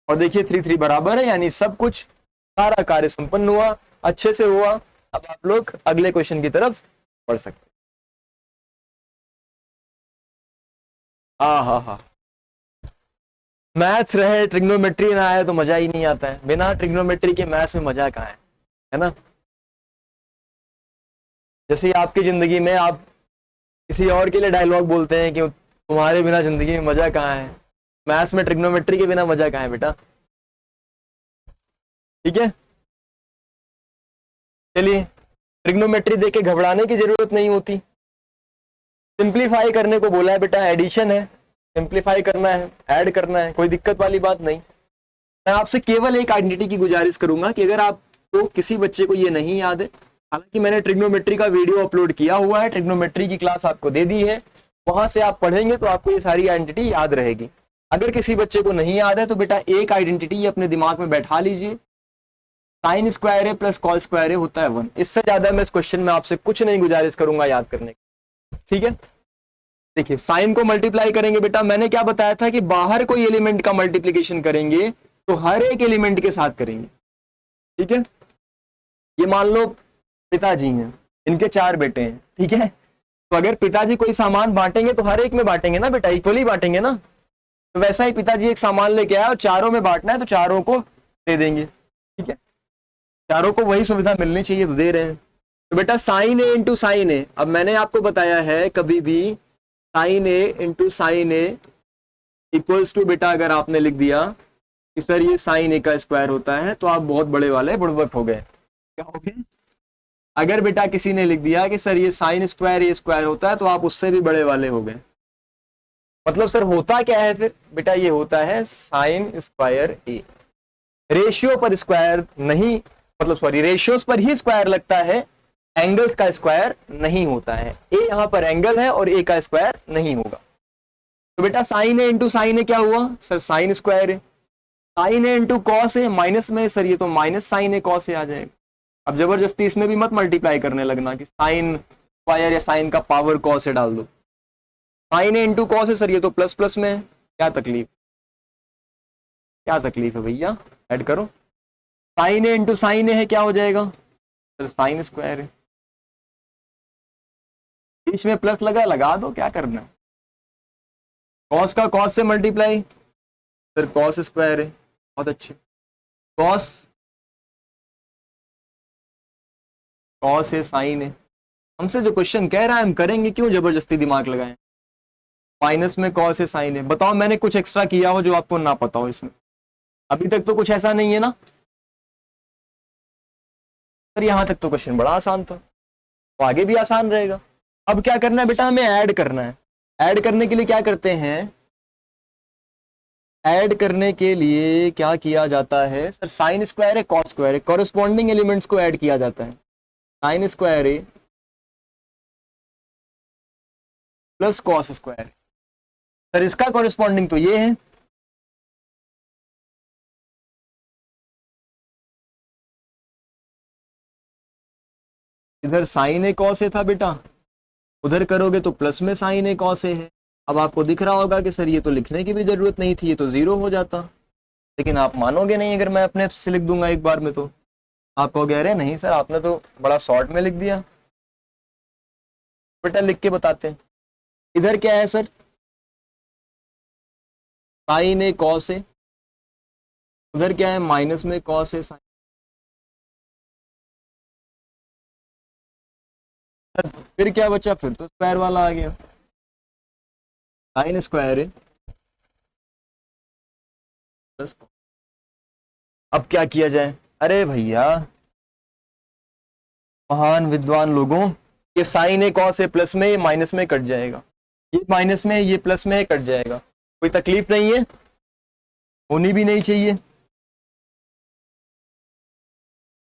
और देखिए 3 3 बराबर है, यानी सब कुछ, सारा कार्य संपन्न हुआ, अच्छे से हुआ। अब आप लोग अगले क्वेश्चन की तरफ बढ़ सकते हैं। हाँ, मैथ्स रहे, ट्रिग्नोमेट्री ना आए तो मजा ही नहीं आता है, बिना ट्रिग्नोमेट्री के मैथ्स में मजा कहाँ है ना। जैसे आपकी जिंदगी में आप किसी और के लिए डायलॉग बोलते हैं कि तुम्हारे बिना जिंदगी में मजा कहाँ है, मैथ्स में ट्रिग्नोमेट्री के बिना मजा कहाँ है बेटा, ठीक है। चलिए, ट्रिग्नोमेट्री देख के घबराने की जरूरत नहीं होती, सिंप्लीफाई करने को बोला है बेटा, एडिशन है, सिंप्लीफाई करना है, ऐड करना है, कोई दिक्कत वाली बात नहीं। मैं आपसे केवल एक आइडेंटिटी की गुजारिश करूंगा कि अगर आपको किसी बच्चे को ये नहीं याद है, हालांकि मैंने ट्रिग्नोमेट्री का वीडियो अपलोड किया हुआ है, ट्रिग्नोमेट्री की क्लास आपको दे दी है, वहां से आप पढ़ेंगे तो आपको ये सारी आइडेंटिटी याद रहेगी। अगर किसी बच्चे को नहीं याद है तो बेटा एक आइडेंटिटी अपने दिमाग में बैठा लीजिए, साइन स्क्वायर है प्लस कॉस स्क्वायर है होता है 1। इससे ज्यादा मैं इस क्वेश्चन में आपसे कुछ नहीं गुजारिश करूंगा याद करने की, ठीक है। देखिए साइन को मल्टीप्लाई करेंगे बेटा, मैंने क्या बताया था कि बाहर कोई एलिमेंट का मल्टीप्लीकेशन करेंगे तो हर एक एलिमेंट के साथ करेंगे, ठीक है। ये मान लो पिताजी हैं, इनके 4 बेटे हैं, ठीक है, तो अगर पिताजी कोई सामान बांटेंगे तो हर एक में बांटेंगे ना बेटा, इक्वली बांटेंगे ना। तो वैसा ही पिताजी एक सामान लेके आया और चारों में बांटना है तो चारों को दे देंगे, ठीक है, चारों को वही सुविधा मिलनी चाहिए तो दे रहे हैं। तो बेटा sine a into sine a, अब मैंने आपको बताया है कभी भी sine a into sine a equals to, बेटा अगर आपने लिख दिया कि सर ये साइन ए का स्क्वायर होता है तो आप बहुत बड़े वाले बुड़बक हो गए, क्या हो गए। अगर बेटा किसी ने लिख दिया कि सर ये साइन स्क्वायर ए स्क्वायर होता है तो आप उससे भी बड़े वाले हो गए। मतलब सर होता क्या है फिर बेटा, ये होता है साइन स्क्वायर ए, रेशियो पर स्क्वायर नहीं, मतलब सॉरी रेशियोज पर ही स्क्वायर लगता है, एंगल्स का स्क्वायर नहीं होता है। ए यहां पर एंगल है और ए का स्क्वायर नहीं होगा। तो बेटा साइन ए इंटू साइन ए क्या हुआ सर, साइन स्क्वायर है, sign a into cos A, minus में सर ये तो minus sign A cos A आ जाएगा। अब जबरदस्ती इसमें भी मत मल्टीप्लाई करने लगना कि साइन स्क्वायर या साइन का पावर कॉस ए डाल दो, sign a into cos A sir ये तो प्लस प्लस में है, क्या तकलीफ, क्या तकलीफ है भैया, ऐड करो। साइन ए इंटू साइन ए है क्या हो जाएगा सर, साइन स्क्वायर है, बीच में प्लस लगा दो, क्या करना है। कॉस का कॉस से मल्टीप्लाई सर कॉस स्क्वायर है, बहुत अच्छे, कॉस कॉस है साइन है, हमसे जो क्वेश्चन कह रहा है हम करेंगे, क्यों जबरदस्ती दिमाग लगाएं। माइनस में कॉस है साइन है, बताओ मैंने कुछ एक्स्ट्रा किया हो जो आपको ना पता हो इसमें, अभी तक तो कुछ ऐसा नहीं है ना सर, यहां तक तो क्वेश्चन बड़ा आसान था, तो आगे भी आसान रहेगा। अब क्या करना है बेटा, हमें ऐड करना है। ऐड करने के लिए क्या करते हैं, ऐड करने के लिए क्या किया जाता है सर, साइन स्क्वायर है कॉस स्क्वायर है, कॉरेस्पॉन्डिंग एलिमेंट्स को ऐड किया जाता है, साइन स्क्वायर है प्लस कॉस स्क्वायर है। सर इसका कॉरेस्पॉन्डिंग तो ये है, इधर साइन ए कॉस ए था बेटा, उधर करोगे तो प्लस में साइन ए कॉस ए है। अब आपको दिख रहा होगा कि सर ये तो लिखने की भी जरूरत नहीं थी, ये तो 0 हो जाता, लेकिन आप मानोगे नहीं अगर मैं अपने से लिख दूंगा एक बार में, तो आप कहोगे अरे नहीं सर आपने तो बड़ा शॉर्ट में लिख दिया। बेटा लिख के बताते हैं। इधर क्या है sir, sign A cos A, उधर क्या है माइनस में कॉस ए साइन, फिर क्या बचा, फिर तो स्क्वायर वाला आ गया, साइन स्क्वायर है। अब क्या किया जाए, अरे भैया महान विद्वान लोगों, ये साइन है कॉस है प्लस में, ये माइनस में कट जाएगा, ये माइनस में ये प्लस में कट जाएगा, कोई तकलीफ नहीं है, होनी भी नहीं चाहिए।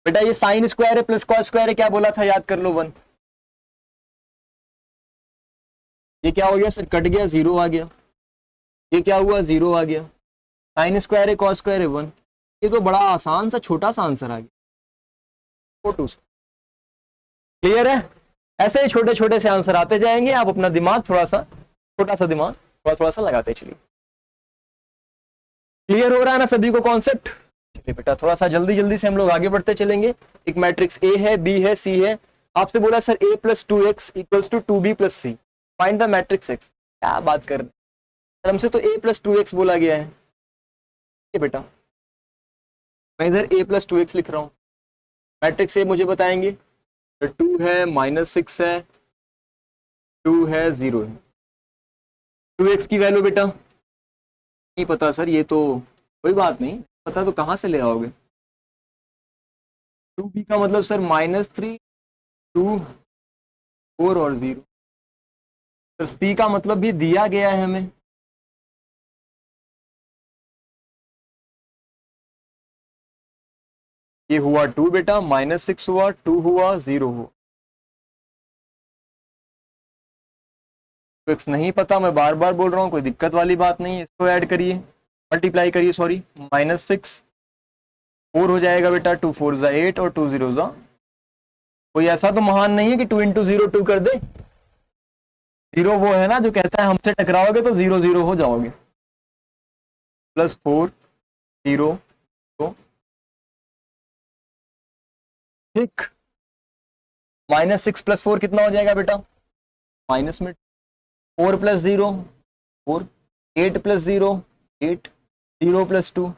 बेटा ये साइन स्क्वायर है प्लस कॉस स्क्वायर है, क्या बोला था याद कर लो, 1। ये क्या हो गया सर, कट गया, 0 आ गया, ये क्या हुआ, 0 आ गया, साइन स्क्वायर है कॉस स्क्वायर है 1। ये तो बड़ा आसान सा छोटा सा आंसर आ गया, 4 क्लियर है। ऐसे ही छोटे छोटे से आंसर आते जाएंगे, आप अपना दिमाग थोड़ा सा, छोटा सा दिमाग थोड़ा सा लगाते चलिए। क्लियर हो रहा है ना सभी को कॉन्सेप्ट। चलिए बेटा थोड़ा सा जल्दी जल्दी से हम लोग आगे बढ़ते चलेंगे। एक मैट्रिक्स ए है, बी है, सी है, आपसे बोला sir a plus 2x equals to 2b plus c, find the matrix x। क्या बात कर रहे हैं, हमसे तो a प्लस 2x बोला गया है। ये बेटा मैं इधर a प्लस 2x लिख रहा हूँ, मैट्रिक्स ए मुझे बताएंगे, 2 है, -6 है, 2 है, 0 है। 2x की वैल्यू बेटा नहीं पता सर, ये तो कोई बात नहीं, पता तो कहाँ से ले आओगे। 2b का मतलब सर -3, 2, 4 और 0। तो c का मतलब भी दिया गया है हमें, ये हुआ 2 बेटा, -6 हुआ, 2 हुआ, 0 हुआ। तो x नहीं पता, मैं बार बार बोल रहा हूँ, कोई दिक्कत वाली बात नहीं है, इसको ऐड करिए, मल्टीप्लाई करिए, सॉरी, -6, 4 हो जाएगा बेटा, 2 4 ज़ा 8 और 2 0 ज़ा, कोई ऐसा तो महान नहीं है कि 2 इंटू 0 2 कर दे। 0 वो है ना जो कहता है हमसे टकराओगे तो 0 0 हो जाओगे, +4 0 तो ठीक। -6 + 4 कितना हो जाएगा बेटा, माइनस में 4 + 0 4, 8 + 0 8, 0 + 2।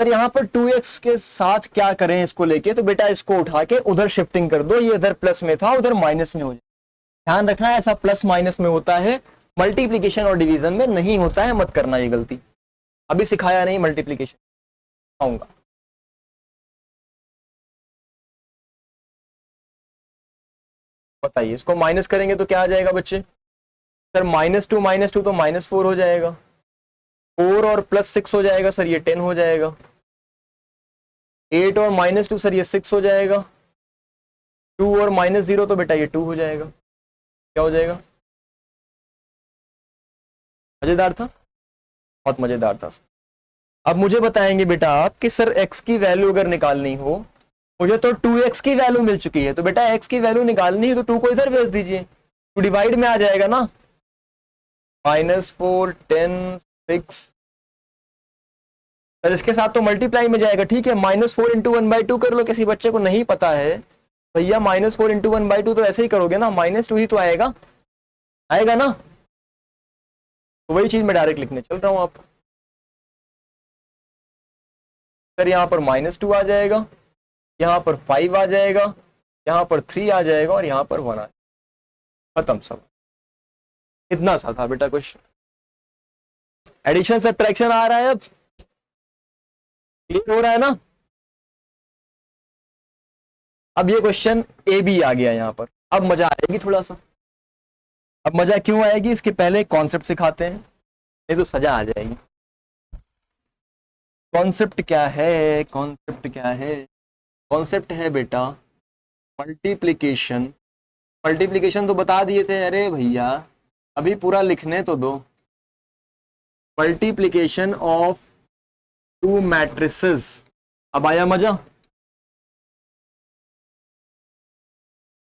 सर यहाँ पर 2x के साथ क्या करें इसको लेके, तो बेटा इसको उठा के उधर शिफ्टिंग कर दो, ये इधर प्लस में था उधर माइनस में हो जाए। ध्यान रखना है ऐसा प्लस माइनस में होता है, मल्टीप्लिकेशन और डिवीजन में नहीं होता है, मत करना ये गलती। अभी सिखाया नहीं मल्टीप्लिकेशन, आऊंगा। बताइए इसको माइनस करेंगे तो क्या आ जाएगा बच्चे, सर -2 तो -4 हो जाएगा, 4 और +6 हो जाएगा सर, ये 10 हो जाएगा, 8 और -2 सर ये 6 हो जाएगा, 2 और -0 तो बेटा ये 2 हो जाएगा। क्या हो जाएगा, मजेदार था, बहुत मजेदार था। अब मुझे बताएंगे बेटा आप कि सर x की वैल्यू अगर निकालनी हो, मुझे तो 2x की वैल्यू मिल चुकी है, तो बेटा x की वैल्यू निकालनी है तो 2 को इधर भेज दीजिए, तो डिवाइड में आ जाएगा ना, -4 10 6, सर इसके साथ तो मल्टीप्लाई में जाएगा, ठीक है। -4 × 1/2 कर लो, किसी बच्चे को नहीं पता है भैया, -4 × 1/2 तो ऐसे ही करोगे ना, -2 ही तो आएगा, आएगा ना, तो वही चीज मैं डायरेक्ट लिखने चल रहा हूं आपको। सर यहाँ पर -2 आ जाएगा, यहाँ पर 5 आ जाएगा, यहाँ पर 3 आ जाएगा और यहाँ पर 1 आ जाएगा, खत्म सब। इतना सा था बेटा क्वेश्चन, एडिशन सब्ट्रैक्शन आ रहा है, अब क्लियर हो रहा है ना। अब ये क्वेश्चन ए बी आ गया यहाँ पर, अब मजा आएगी थोड़ा सा। अब मजा क्यों आएगी, इसके पहले कॉन्सेप्ट सिखाते हैं, नहीं तो सजा आ जाएगी। कॉन्सेप्ट क्या है, कॉन्सेप्ट क्या है, कॉन्सेप्ट है बेटा मल्टीप्लिकेशन। मल्टीप्लिकेशन तो बता दिए थे, अरे भैया अभी पूरा लिखने तो दो। मल्टीप्लिकेशन ऑफ 2 मैट्रिसेस, अब आया मजा।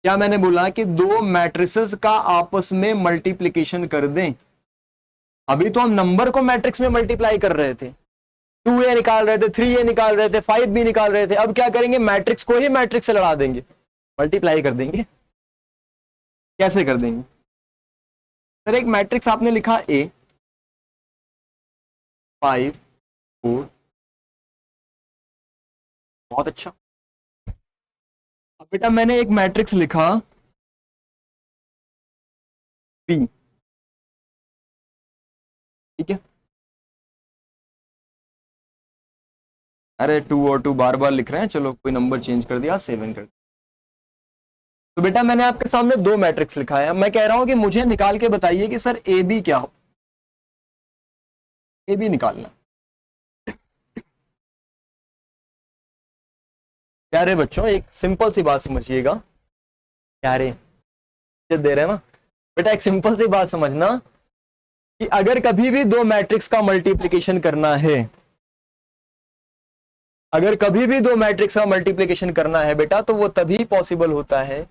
क्या मैंने बोला कि 2 मैट्रिसेस का आपस में मल्टीप्लिकेशन कर दें। अभी तो हम नंबर को मैट्रिक्स में मल्टीप्लाई कर रहे थे, 2a निकाल रहे थे, 3a निकाल रहे थे, 5b निकाल रहे थे। अब क्या करेंगे, मैट्रिक्स को ही मैट्रिक्स से लड़ा देंगे, मल्टीप्लाई कर देंगे। कैसे कर देंगे सर? एक मैट्रिक्स आपने लिखा A, 5 4, बहुत अच्छा। अब बेटा मैंने एक मैट्रिक्स लिखा B, ठीक है। अरे 2 और 2 बार बार लिख रहे हैं, चलो कोई नंबर चेंज कर दिया, 7 कर दिया। तो बेटा मैंने आपके सामने 2 मैट्रिक्स लिखा है। मैं कह रहा हूं कि मुझे निकाल के बताइए कि सर ए बी क्या हो, ए बी निकालना। प्यारे बच्चों एक सिंपल सी बात समझिएगा, प्यारे दे रहे हैं ना बेटा, एक सिंपल सी बात समझना कि अगर कभी भी 2 मैट्रिक्स का मल्टीप्लिकेशन करना है, अगर कभी भी 2 मैट्रिक्स का मल्टीप्लिकेशन करना है बेटा, तो वो तभी पॉसिबल होता है,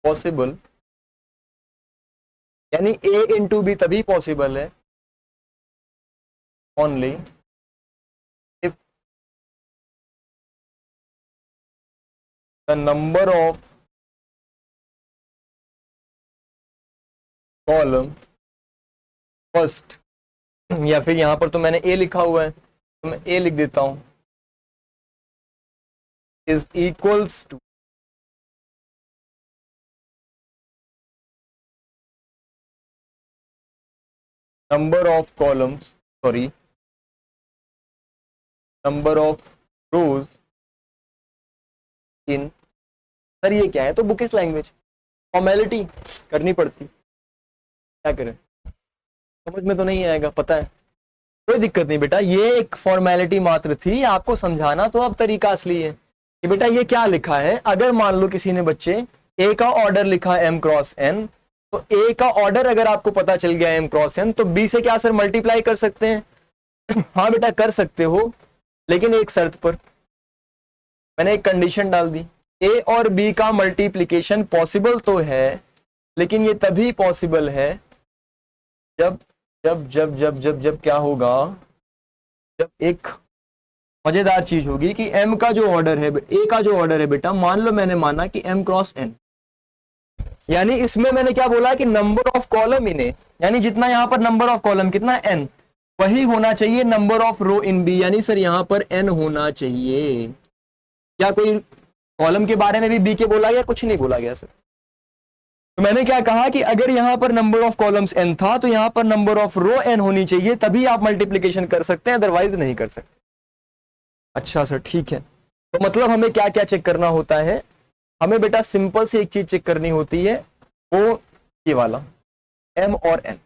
पॉसिबल यानी a इंटू बी तभी पॉसिबल है only if the number of column first, या फिर यहां पर तो मैंने a लिखा हुआ है तो मैं a लिख देता हूं, is equals to number of columns, sorry, number of rows in, sir ये क्या है? तो बुकिश लैंग्वेज, फॉर्मेलिटी करनी पड़ती, क्या करें, समझ में तो नहीं आएगा, पता है, कोई दिक्कत नहीं बेटा, ये एक फॉर्मेलिटी मात्र थी, आपको समझाना तो अब तरीका असली है कि बेटा ये क्या लिखा है। अगर मान लो किसी ने बच्चे a का ऑर्डर लिखा m क्रॉस n, तो a का ऑर्डर अगर आपको पता चल गया m क्रॉस n, तो b से क्या सर मल्टीप्लाई कर सकते हैं? हाँ बेटा कर सकते हो, लेकिन एक शर्त पर, मैंने एक कंडीशन डाल दी, a और b का मल्टीप्लिकेशन पॉसिबल तो है, लेकिन ये तभी पॉसिबल है जब जब जब जब जब जब क्या होगा, जब एक मजेदार चीज होगी कि m का जो ऑर्डर है, a का जो ऑर्डर है बेटा, मान लो मैंने माना कि m क्रॉस n, यानी इसमें मैंने क्या बोला कि number of column in a, यानी जितना यहां पर नंबर ऑफ कॉलम कितना n, वही होना चाहिए number of row in b, यानी सर यहां पर n होना चाहिए। क्या कोई कॉलम के बारे में भी b के बोला गया? कुछ नहीं बोला गया सर। तो मैंने क्या कहा कि अगर यहां पर नंबर ऑफ कॉलम्स n था, तो यहां पर नंबर ऑफ रो n होनी चाहिए, तभी आप मल्टीप्लीकेशन कर सकते हैं, अदरवाइज नहीं कर सकते। अच्छा सर ठीक है, तो मतलब हमें क्या क्या चेक करना होता है? हमें बेटा सिंपल से एक चीज चेक करनी होती है, वो ये वाला m और n,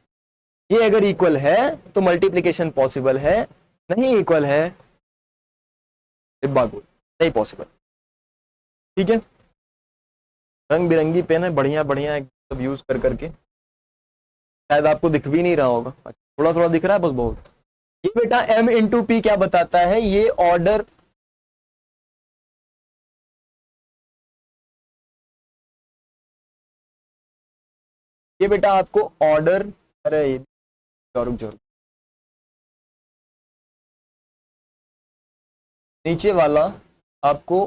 ये अगर इक्वल है तो मल्टीप्लिकेशन पॉसिबल है, नहीं इक्वल है डिब्बा गोल, नहीं पॉसिबल। ठीक है, रंग बिरंगी पेन है, बढ़िया बढ़िया सब यूज कर करके, शायद आपको दिख भी नहीं रहा होगा, थोड़ा थोड़ा दिख रहा है बस बहुत। ये बेटा m इंटू पी क्या बताता है? ये ऑर्डर, ये बेटा आपको ऑर्डर, अरे रुक जाओ, नीचे वाला आपको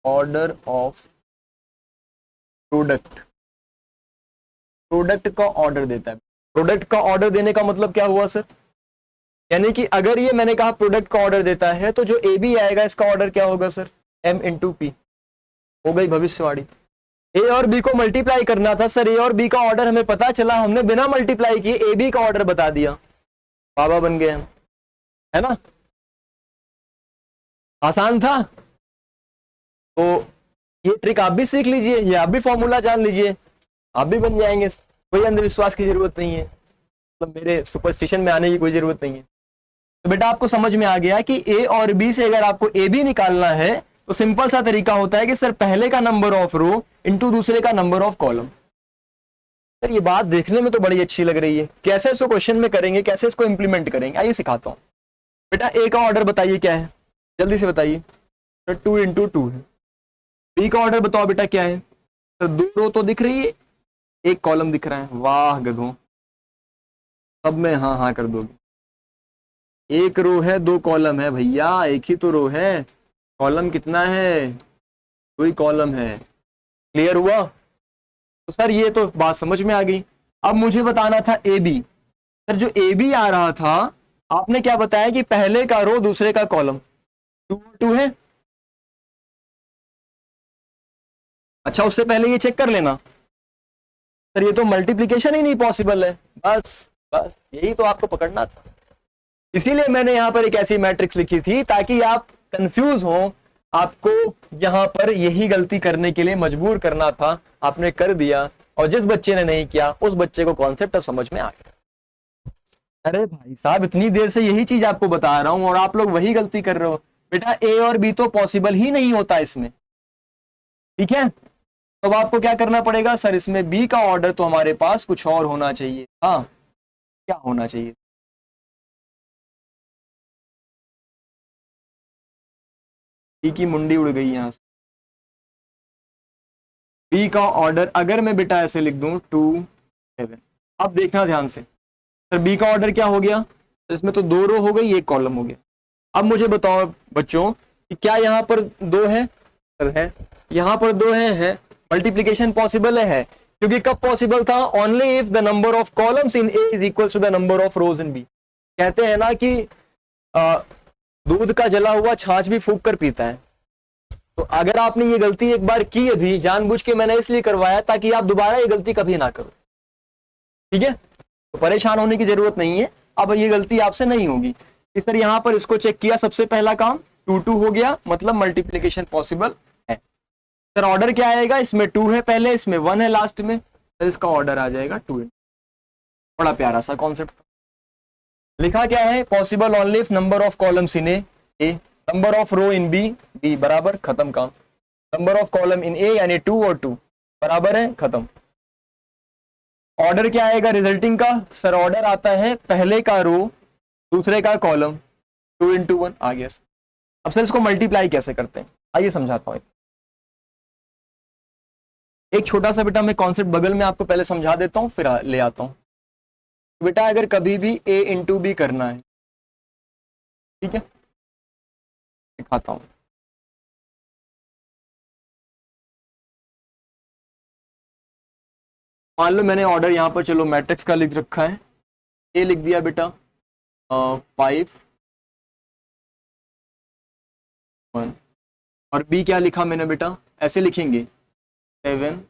ऑर्डर ऑफ प्रोडक्ट, प्रोडक्ट का ऑर्डर देता है। प्रोडक्ट का ऑर्डर देने का मतलब क्या हुआ सर? यानी कि अगर ये मैंने कहा प्रोडक्ट का ऑर्डर देता है, तो जो ए बी आएगा इसका ऑर्डर क्या होगा सर? m into P. हो गई भविष्यवाणी। ए और बी को मल्टीप्लाई करना था सर, ए और बी का ऑर्डर हमें पता चला, हमने बिना मल्टीप्लाई किए ए बी का ऑर्डर बता दिया, बाबा बन गए हम, है ना? आसान था। तो ये ट्रिक आप भी सीख लीजिए, ये आप भी फॉर्मूला जान लीजिए, आप भी बन जाएंगे। कोई अंधविश्वास की जरूरत नहीं है, मतलब मेरे सुपरस्टिशन में आने की कोई जरूरत नहीं है। तो बेटा आपको समझ में आ गया कि ए और बी से अगर आपको ए बी निकालना है, तो सिंपल सा तरीका होता है कि सर पहले का नंबर ऑफ रो इंटू दूसरे का नंबर ऑफ कॉलम। सर ये बात देखने में तो बड़ी अच्छी लग रही है, कैसे इसको क्वेश्चन में करेंगे, कैसे इसको इंप्लीमेंट करेंगे, आइए सिखाता हूं। बेटा ए का ऑर्डर बताइए क्या है, जल्दी से बताइए। सर 2 इंटू 2 है। बी का ऑर्डर बताओ बेटा क्या है? सर 2 रो तो दिख रही है, एक कॉलम दिख रहा है। वाह गधों, सब में हाँ हाँ कर दोगे। एक रो है, दो कॉलम है भैया, एक ही तो रो है, कॉलम कितना है, दो ही कॉलम है। क्लियर हुआ? तो सर ये तो बात समझ में आ गई। अब मुझे बताना था ए बी। सर जो ए बी आ रहा था, आपने क्या बताया कि पहले का रो दूसरे का कॉलम, टू टू है। अच्छा उससे पहले ये चेक कर लेना। सर ये तो मल्टीप्लीकेशन ही नहीं पॉसिबल है। बस बस यही तो आपको पकड़ना था, इसीलिए मैंने यहां पर एक ऐसी मैट्रिक्स लिखी थी ताकि आप कंफ्यूज हो। आपको यहां पर यही गलती करने के लिए मजबूर करना था, आपने कर दिया, और जिस बच्चे ने नहीं किया उस बच्चे को कॉन्सेप्ट अब समझ में आ गया। अरे भाई साहब इतनी देर से यही चीज आपको बता रहा हूं और आप लोग वही गलती कर रहे हो। बेटा ए और बी तो पॉसिबल ही नहीं होता इसमें, ठीक है। तो अब आपको क्या करना पड़ेगा, सर इसमें बी का ऑर्डर तो हमारे पास कुछ और होना चाहिए। हाँ क्या होना चाहिए, बी की मुंडी उड़ गई यहां से। बी का ऑर्डर अगर मैं बेटा ऐसे लिख दूं 2 7, अब देखना ध्यान से। सर बी का ऑर्डर क्या हो गया, तो इसमें तो दो रो हो गई, एक कॉलम हो गया। अब मुझे बताओ बच्चों कि क्या यहाँ पर दो है, सर है। यहाँ पर दो है, मल्टीप्लीकेशन पॉसिबल है, क्योंकि कब पॉसिबल था, only if the number of columns in a is equal to the number of rows in b. कहते हैं ना कि दूध का जला हुआ छाछ भी फूंक कर पीता है। तो अगर आपने ये गलती एक बार की अभी, जानबूझ के मैंने इसलिए करवाया ताकि आप दोबारा ये गलती कभी ना करो, ठीक है। तो परेशान होने की जरूरत नहीं है, अब ये गलती आपसे नहीं होगी। इस तरह यहां पर इसको चेक किया, सबसे पहला काम 2 2 हो गया, मतलब मल्टीप्लीकेशन पॉसिबल है। सर ऑर्डर क्या आएगा, इसमें 2 है पहले, इसमें 1 है लास्ट में, तो इसका ऑर्डर आ जाएगा 2। बड़ा प्यारा सा कॉन्सेप्ट लिखा। क्या है, possible only if number of columns in a, number of row in b, b बराबर, खत्म काम। Number of column in a यानी 2 और 2 बराबर है, खत्म। ऑर्डर क्या आएगा रिजल्टिंग का, सर ऑर्डर आता है पहले का रो दूसरे का कॉलम, 2 into 1 आ गया। अब सर इसको मल्टीप्लाई कैसे करते हैं, आइए समझाता हूं। एक छोटा सा बेटा मैं कॉन्सेप्ट बगल में आपको पहले समझा देता हूं, फिर ले आता हूं। बेटा अगर कभी भी a इंटू बी करना है, ठीक है, दिखाता हूं। मान लो मैंने ऑर्डर यहां पर, चलो मैट्रिक्स का लिख रखा है, ए लिख दिया बेटा 5 1, और बी क्या लिखा मैंने बेटा, ऐसे लिखेंगे 7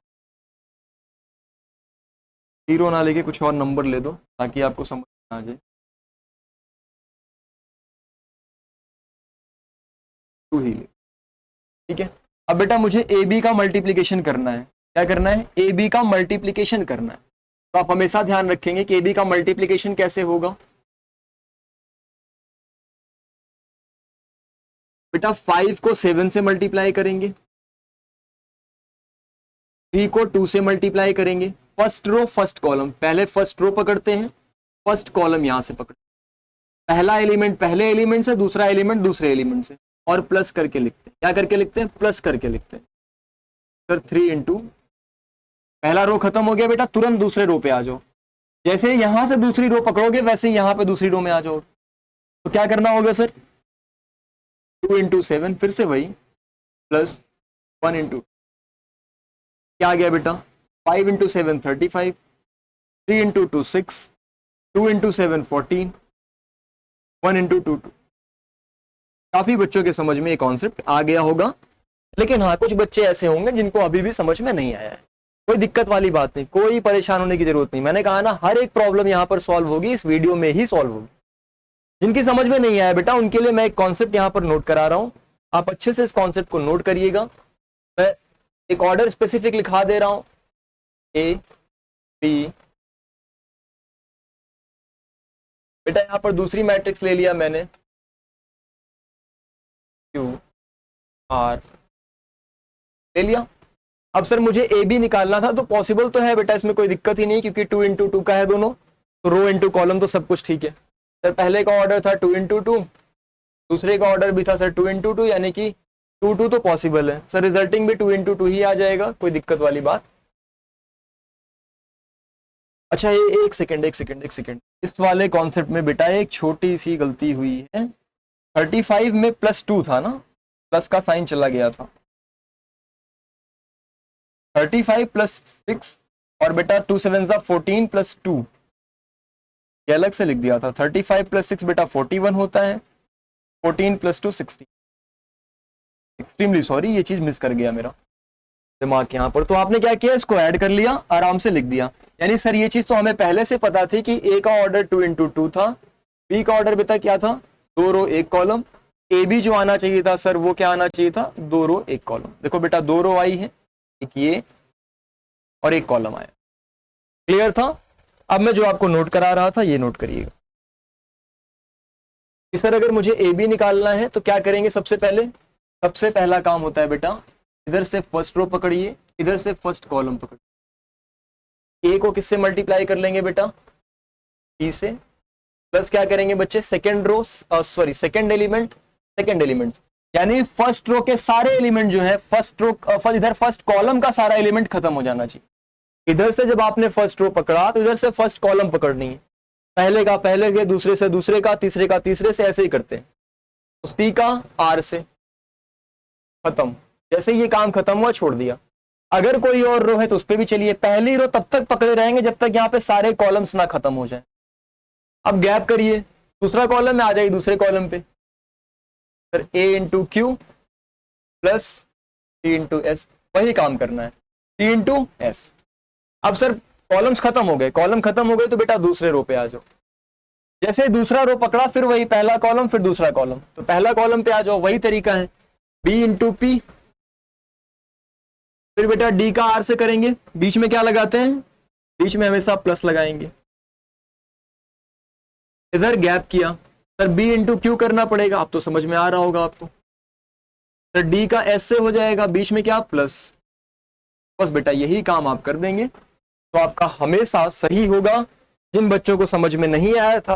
0 ना लेके कुछ और नंबर ले दो ताकि आपको समझ आ जाए। 2 ही ले, ठीक है। अब बेटा मुझे ए बी का मल्टीप्लीकेशन करना है, क्या करना है, ए बी का मल्टीप्लीकेशन करना है। तो आप हमेशा ध्यान रखेंगे कि ए बी का मल्टीप्लीकेशन कैसे होगा। बेटा 5 को 7 से मल्टीप्लाई करेंगे, 3 को 2 से मल्टीप्लाई करेंगे। फर्स्ट रो फर्स्ट कॉलम, पहले फर्स्ट रो पकड़ते हैं, फर्स्ट कॉलम यहां से पकड़ते हैं, पहला एलिमेंट पहले एलिमेंट से, दूसरा एलिमेंट दूसरे एलिमेंट से, और प्लस करके लिखते हैं। क्या करके लिखते हैं, प्लस करके लिखते हैं। सर 3 इंटू, पहला रो खत्म हो गया बेटा, तुरंत दूसरे रो पे आ जाओ। जैसे यहां से दूसरी रो पकड़ोगे वैसे ही यहां पे दूसरी रो में आ जाओ। तो क्या करना होगा सर, 2 इंटू 7, फिर से वही, प्लस 1 इंटू, क्या आ गया बेटा, 5 इंटू 7 35, 3 इंटू 2 6, 2 इंटू 7 14, 1 इंटू 2 2। काफी बच्चों के समझ में ये कॉन्सेप्ट आ गया होगा, लेकिन हाँ कुछ बच्चे ऐसे होंगे जिनको अभी भी समझ में नहीं आया है। कोई दिक्कत वाली बात नहीं, कोई परेशान होने की जरूरत नहीं। मैंने कहा ना हर एक प्रॉब्लम यहाँ पर सॉल्व होगी, इस वीडियो में ही सॉल्व होगी। जिनकी समझ में नहीं आया बेटा उनके लिए मैं एक कॉन्सेप्ट यहाँ पर नोट करा रहा हूँ, आप अच्छे से इस कॉन्सेप्ट को नोट करिएगा। मैं एक ऑर्डर स्पेसिफिक लिखा दे रहा हूं, ए बी। बेटा यहां पर दूसरी मैट्रिक्स ले लिया मैंने, क्यू आर ले लिया। अब सर मुझे ए बी निकालना था, तो पॉसिबल तो है बेटा, इसमें कोई दिक्कत ही नहीं, क्योंकि 2 इंटू 2 का है दोनों, तो रो इंटू कॉलम तो सब कुछ ठीक है। सर पहले का ऑर्डर था 2 इंटू 2, दूसरे का ऑर्डर भी था सर 2 इंटू 2, यानी कि 2 2 तो पॉसिबल है। सर रिजल्टिंग भी 2 इंटू 2 ही आ जाएगा, कोई दिक्कत वाली बात। अच्छा ये एक सेकेंड, इस वाले कॉन्सेप्ट में बेटा एक छोटी सी गलती हुई है। 35 में +2 था ना, प्लस का साइन चला गया था। 35 + 6 और बेटा 2 7 14 +2 ये अलग से लिख दिया था। 35 + 6 बेटा 41 होता है, 14 + 2 60। एक्सट्रीमली सॉरी, ये चीज मिस कर गया मेरा दिमाग यहाँ पर। तो आपने क्या किया, इसको ऐड कर लिया, आराम से लिख दिया। यानी सर ये चीज तो हमें पहले से पता थी कि ए का ऑर्डर 2 × 2 था, बी का ऑर्डर बेटा क्या था, 2 रो 1 कॉलम। ए बी जो आना चाहिए था सर वो क्या आना चाहिए था, 2 रो 1 कॉलम। देखो बेटा 2 रो आई है, एक ये और 1 कॉलम आया। क्लियर था? अब मैं जो आपको नोट करा रहा था ये नोट करिएगा कि सर अगर मुझे ए बी निकालना है तो क्या करेंगे। सबसे पहला काम होता है बेटा, इधर से फर्स्ट रो पकड़िए, इधर से फर्स्ट कॉलम पकड़िए। ए को किससे मल्टीप्लाई कर लेंगे बेटा, बी से, प्लस क्या करेंगे बच्चे, सेकेंड एलिमेंट, यानी फर्स्ट रो के सारे एलिमेंट जो है इधर फर्स्ट कॉलम का सारा एलिमेंट खत्म हो जाना चाहिए। इधर से जब आपने फर्स्ट रो पकड़ा तो इधर से फर्स्ट कॉलम पकड़नी है, पहले के, दूसरे से दूसरे का, तीसरे का तीसरे से, ऐसे ही करते हैं। तो सी का आर से खत्म, जैसे ये काम खत्म हुआ छोड़ दिया। अगर कोई और रो है तो उस पर भी चलिए, पहली रो तब तक पकड़े रहेंगे जब तक यहाँ पे सारे कॉलम्स ना खत्म हो जाए। अब गैप करिए, दूसरा कॉलम में आ जाइए, दूसरे कॉलम पे sir A × Q plus T × S, वही काम करना है, T × S। अब सर कॉलम खत्म हो गए तो बेटा दूसरे रो पे आ जाओ। जैसे दूसरा रो पकड़ा फिर वही पहला कॉलम फिर दूसरा कॉलम, तो पहला कॉलम पे आ जाओ, वही तरीका है, B × P, फिर बेटा D का R से करेंगे। बीच में क्या लगाते हैं, बीच में हमेशा प्लस लगाएंगे। इधर गैप किया, सर B × Q करना पड़ेगा, अब तो समझ में आ रहा होगा आपको। सर D का S से हो जाएगा, बीच में क्या प्लस। बस बेटा यही काम आप कर देंगे तो आपका हमेशा सही होगा। जिन बच्चों को समझ में नहीं आया था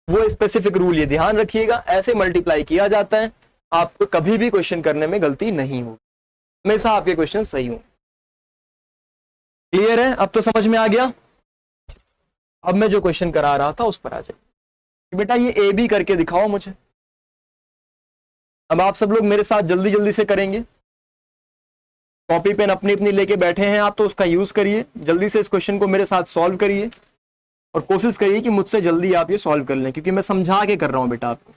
वो स्पेसिफिक रूल ये ध्यान रखिएगा, ऐसे मल्टीप्लाई किया जाता है। आपको कभी भी क्वेश्चन करने में गलती नहीं होगी, हमेशा आपके क्वेश्चन सही होंगे। क्लियर है? अब तो समझ में आ गया। अब मैं जो क्वेश्चन करा रहा था उस पर आ जाए। बेटा ये ए बी करके दिखाओ मुझे। अब आप सब लोग मेरे साथ जल्दी जल्दी से करेंगे, कॉपी पेन अपनी अपनी लेके बैठे हैं आप, तो उसका यूज करिए, जल्दी से इस क्वेश्चन को मेरे साथ सॉल्व करिए और कोशिश करिए कि मुझसे जल्दी आप ये सॉल्व कर लें, क्योंकि मैं समझा के कर रहा हूं बेटा आपको।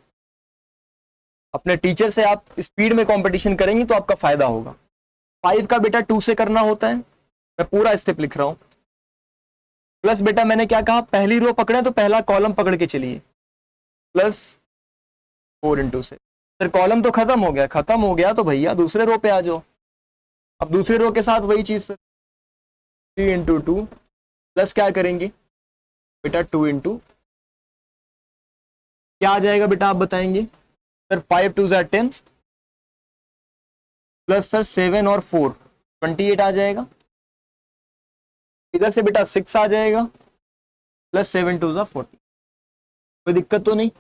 अपने टीचर से आप स्पीड में कंपटीशन करेंगे तो आपका फायदा होगा। 5 का बेटा 2 से करना होता है, मैं पूरा स्टेप लिख रहा हूं। प्लस बेटा मैंने क्या कहा, पहली रो पकड़े तो पहला कॉलम पकड़ के चलिए, प्लस 4 × से। फिर कॉलम तो खत्म हो गया तो भैया दूसरे रो पे आ जाओ। अब दूसरे रो के साथ वही चीज सर, 3 × 2 प्लस क्या करेंगे बेटा 2 × क्या आ जाएगा बेटा आप बताएंगे सर, 5 × 2 = 10 प्लस सर 7 और 4 28 आ जाएगा। इधर से बेटा 6 आ जाएगा प्लस 7 × 2 = 40। कोई दिक्कत तो नहीं,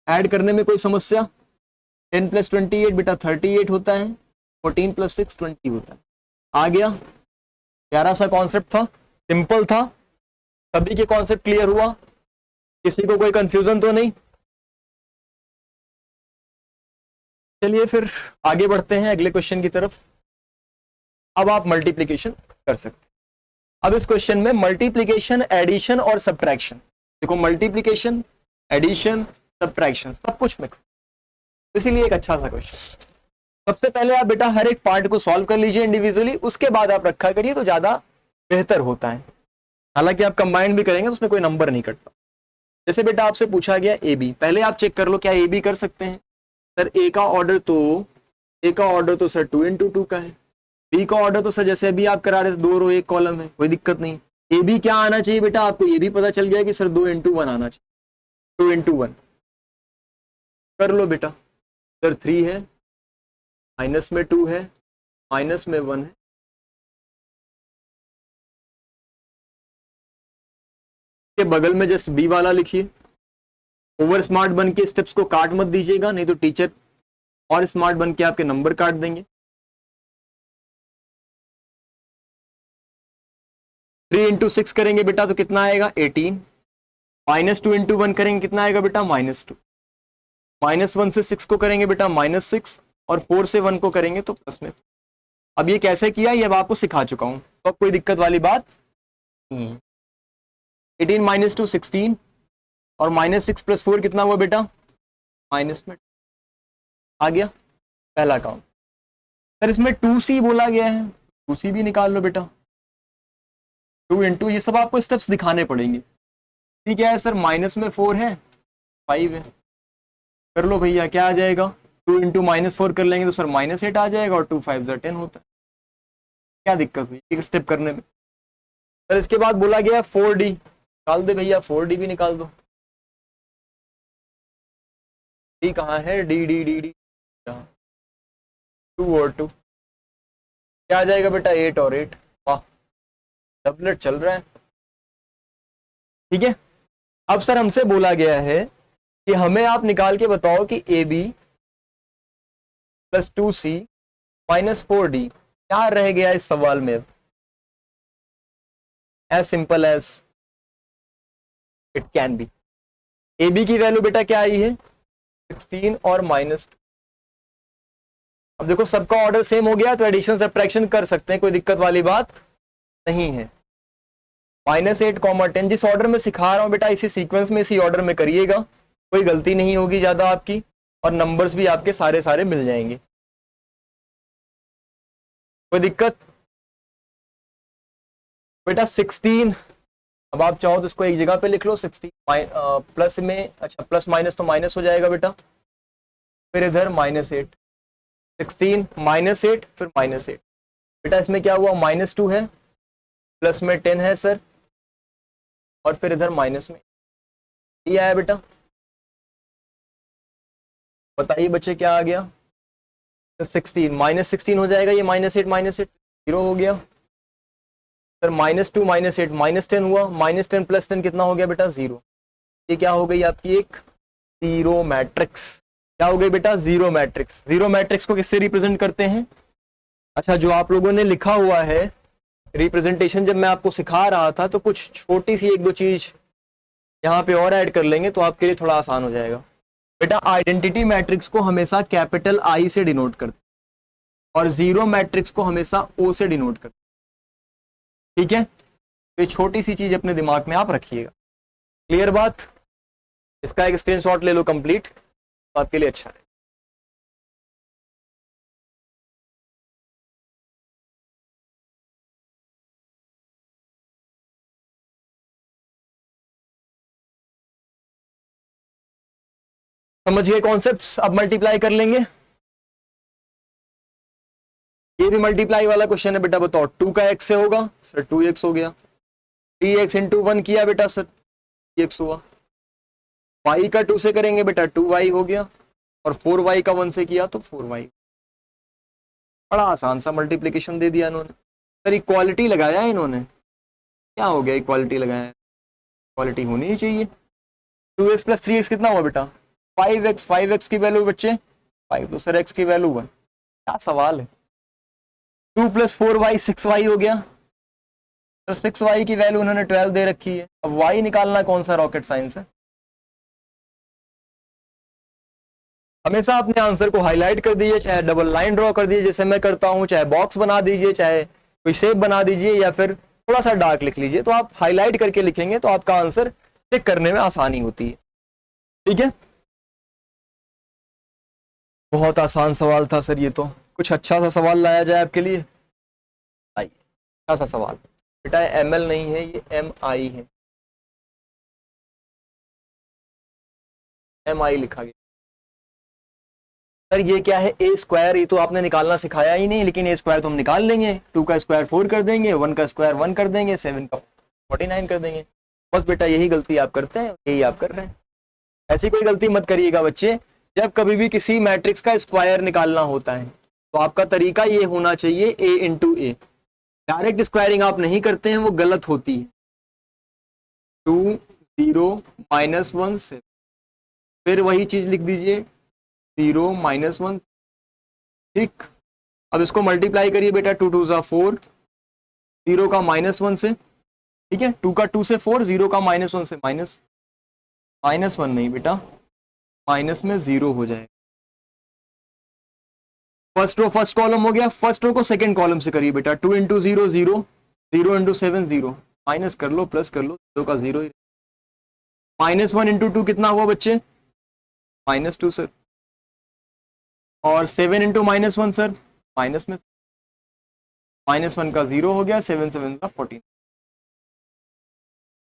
ऐड करने में कोई समस्या। 10 + 28 बेटा 38 होता है, 14 + 6 20 होता है। आ गया, प्यारा सा कॉन्सेप्ट था, सिंपल था। सभी के कॉन्सेप्ट क्लियर हुआ, किसी को कोई कंफ्यूजन तो नहीं। चलिए फिर आगे बढ़ते हैं अगले क्वेश्चन की तरफ। अब आप मल्टीप्लिकेशन कर सकते हैं। अब इस क्वेश्चन में मल्टीप्लिकेशन, एडिशन और सब्ट्रैक्शन, देखो मल्टीप्लिकेशन, एडिशन, सब्ट्रैक्शन सब कुछ मिक्स, इसीलिए एक अच्छा सा क्वेश्चन। सबसे पहले आप बेटा हर एक पार्ट को सॉल्व कर लीजिए इंडिविजुअली, उसके बाद आप रखा करिए तो ज्यादा बेहतर होता है। हालांकि आप कंबाइंड भी करेंगे तो उसमें कोई नंबर नहीं कटता। जैसे बेटा आपसे पूछा गया ए बी, पहले आप चेक कर लो क्या ए बी कर सकते हैं। सर ए का ऑर्डर तो सर 2 × 2 का है। बी का ऑर्डर तो सर जैसे अभी आप करा रहे थे 2 रो 1 कॉलम है, कोई दिक्कत नहीं। ए बी क्या आना चाहिए बेटा, आपको ये भी पता चल गया कि सर 2 × 1 आना चाहिए, 2 × 1 कर लो बेटा। सर 3 है, माइनस में 2 है, माइनस में 1 है, के बगल में जस्ट बी वाला लिखिए। ओवर स्मार्ट बन के स्टेप्स को काट मत दीजिएगा, नहीं तो टीचर और स्मार्ट बन के आपके नंबर काट देंगे। 3 इंटू 6 करेंगे बेटा तो कितना आएगा 18, -2 इंटू 1 करेंगे कितना आएगा बेटा -2, -1 से 6 को करेंगे बेटा -6 और 4 से 1 को करेंगे तो प्लस में। अब ये कैसे किया ये अब आपको सिखा चुका हूं तो अब कोई दिक्कत वाली बात नहीं है। 18 - 2 16 और -6 + 4 कितना हुआ बेटा माइनस में आ गया पहला काम। सर इसमें 2c बोला गया है 2c भी निकाल लो बेटा, 2 इंटू ये सब आपको स्टेप्स दिखाने पड़ेंगे। ठीक है सर माइनस में 4 है 5 है, कर लो भैया क्या आ जाएगा 2 इंटू -4 कर लेंगे तो सर -8 आ जाएगा और 2 5 10 होता है। क्या दिक्कत हुई एक स्टेप करने में। सर इसके बाद बोला गया 4d निकाल दे भैया 4d भी निकाल दो। डी कहाँ है डी डी डी डी 2 और 2 क्या आ जाएगा बेटा 8 और 8। वाह डबलेट चल रहा है। ठीक है अब सर हमसे बोला गया है कि हमें आप निकाल के बताओ कि AB + 2C - 4D क्या रह गया इस सवाल में। As simple as it can be. AB की वैल्यू बेटा क्या आई है 16 और -2। अब देखो सबका ऑर्डर सेम हो गया तो एडिशन सब्ट्रैक्शन कर सकते हैं कोई दिक्कत वाली बात नहीं है। -8, 10 जिस ऑर्डर में सिखा रहा हूं बेटा इसी सीक्वेंस में इसी ऑर्डर में करिएगा कोई गलती नहीं होगी ज्यादा आपकी और नंबर्स भी आपके सारे सारे मिल जाएंगे कोई दिक्कत। बेटा 16 अब आप चाहो तो इसको एक जगह पे लिख लो 16 प्लस में अच्छा प्लस माइनस तो माइनस हो जाएगा बेटा फिर इधर -8 16 -8 फिर -8 बेटा इसमें क्या हुआ -2 है प्लस में 10 है सर और फिर इधर माइनस में ये आया बेटा। बताइए बच्चे क्या आ गया तो 16 -16 हो जाएगा ये -8 0 हो गया सर -2 -8 -10 हुआ -10 + 10 कितना हो गया बेटा 0। ये क्या हो गई आपकी एक जीरो मैट्रिक्स। क्या हो गई बेटा जीरो मैट्रिक्स। जीरो मैट्रिक्स को किससे रिप्रेजेंट करते हैं। अच्छा जो आप लोगों ने लिखा हुआ है रिप्रेजेंटेशन जब मैं आपको सिखा रहा था तो कुछ छोटी सी एक दो चीज यहाँ पे और ऐड कर लेंगे तो आपके लिए थोड़ा आसान हो जाएगा। बेटा आइडेंटिटी मैट्रिक्स को हमेशा कैपिटल I से डिनोट करते और जीरो मैट्रिक्स को हमेशा O से डिनोट करते। ठीक है तो ये छोटी सी चीज अपने दिमाग में आप रखिएगा। क्लियर बात। इसका एक स्क्रीनशॉट ले लो कंप्लीट तो आपके लिए अच्छा है। समझिए कॉन्सेप्ट्स। अब मल्टीप्लाई कर लेंगे। ये भी मल्टीप्लाई वाला क्वेश्चन है बेटा बताओ 2 का x से होगा सर 2x हो गया 3x × 1 किया बेटा सर 3x हुआ y का 2 से करेंगे बेटा 2y हो गया और 4y का 1 से किया तो 4y। बड़ा आसान सा मल्टीप्लिकेशन दे दिया इन्होंने। सर इक्वालिटी लगाया है इन्होंने। क्या हो गया इक्वालिटी लगाया है इक्वालिटी होनी ही चाहिए। 2x + 3x कितना हुआ बेटा 5x 5x की वैल्यू बच्चे 5 तो सर x की वैल्यू 1। क्या सवाल है। 2 + 4y 6y हो गया तो 6y की वैल्यू उन्होंने 12 दे रखी है। अब y निकालना कौन सा रॉकेट साइंस है। हमेशा अपने आंसर को हाईलाइट कर दीजिए चाहे डबल लाइन ड्रॉ कर दीजिए जैसे मैं करता हूं चाहे बॉक्स बना दीजिए चाहे कोई शेप बना दीजिए या फिर थोड़ा सा डार्क लिख लीजिए तो आप हाईलाइट करके लिखेंगे तो आपका आंसर चेक करने में आसानी होती है। ठीक है बहुत आसान सवाल था सर ये तो। कुछ अच्छा सा सवाल लाया जाए आपके लिए। आइए अच्छा सा सवाल बेटा ml नहीं है ये mi है mi लिखा गया। सर ये क्या है a² ये तो आपने निकालना सिखाया ही नहीं लेकिन a² तो हम निकाल लेंगे 2 का स्क्वायर 4 कर देंगे 1 का स्क्वायर 1 कर देंगे 7 का 49 कर देंगे। बस बेटा यही गलती आप करते हैं यही आप कर रहे हैं। ऐसी कोई गलती मत करिएगा बच्चे। जब कभी भी किसी मैट्रिक्स का स्क्वायर निकालना होता है तो आपका तरीका ये होना चाहिए a × a। डायरेक्ट स्क्वायरिंग आप नहीं करते हैं वो गलत होती है। 2 0 -1 से फिर वही चीज लिख दीजिए 0 -1। ठीक अब इसको मल्टीप्लाई करिए बेटा 2 × 2 = 4 0 का -1 से ठीक है, 2 का 2 से 4, 0 का -1 से -1 नहीं बेटा, माइनस में 0 हो जाएगा। फर्स्ट रो फर्स्ट कॉलम हो गया, फर्स्ट रो को सेकंड कॉलम से करिए बेटा, 2 इंटू 0 0, 0 इंटू 7 0, माइनस कर लो प्लस कर लो, 0 का 0 ही। -1 इंटू 2 कितना हुआ बच्चे, -2 सर, और 7 इंटू -1 सर, माइनस में, -1 का 0 हो गया, 7 7 का 14।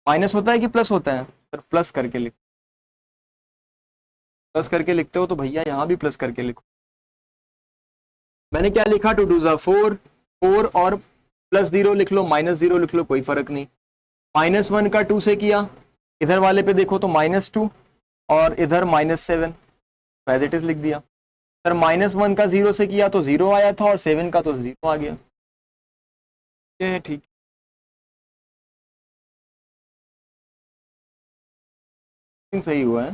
माइनस होता है कि प्लस होता है सर, प्लस करके लिखो, प्लस करके लिखते हो तो भैया यहाँ भी प्लस करके लिखो। मैंने क्या लिखा, 2 2 जा 4, 4 और प्लस 0 लिख लो, -0 लिख लो, कोई फर्क नहीं। -1 का 2 से किया, इधर वाले पे देखो तो -2 और इधर -7, एज इट इज लिख दिया। सर -1 का 0 से किया तो 0 आया था और 7 का तो 0 आ गया। ये है ठीक, सही हुआ है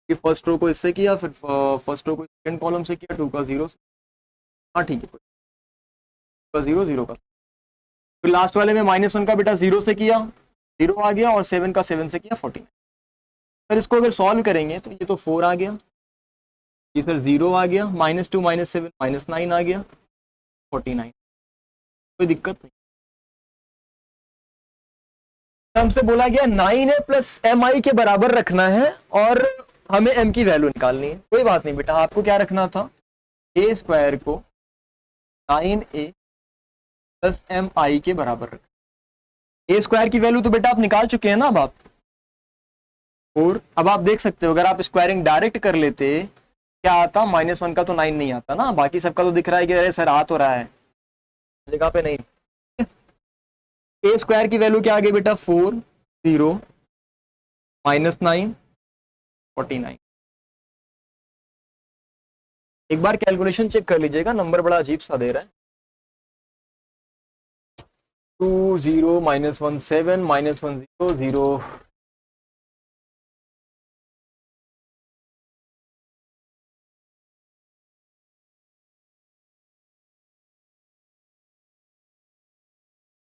कि फर्स्ट रो को इससे किया, फिर फर्स्ट रो को सेकंड कॉलम से किया, 2 का 0 से, हाँ ठीक है, 2 का 0 0 का, फिर लास्ट वाले में -1 का बेटा 0 से किया, 0 आ गया, और 7 का 7 से किया 14। सर इसको अगर सॉल्व करेंगे तो ये तो 4 आ गया, ये सर 0 आ गया, -2 -7 -9 आ गया, 49, कोई दिक्कत नहीं। हमसे बोला गया 9a प्लस mi के बराबर रखना है और हमें m की वैल्यू निकालनी है। कोई बात नहीं बेटा, आपको क्या रखना था, a स्क्वायर को 9a प्लस mi के बराबर रखना। a स्क्वायर की वैल्यू तो बेटा आप निकाल चुके हैं ना अब आप, और अब आप देख सकते हो अगर आप स्क्वायरिंग डायरेक्ट कर लेते क्या आता, -1 का तो 9 नहीं आता ना, बाकी सबका तो दिख रहा है कि अरे सर आ तो रहा है, जगह पे नहीं। ए स्क्वायर की वैल्यू क्या आ गई बेटा, 4 0 -9 49। एक बार कैलकुलेशन चेक कर लीजिएगा, नंबर बड़ा अजीब सा दे रहा है, 2 0 -1 7 -1 0 0,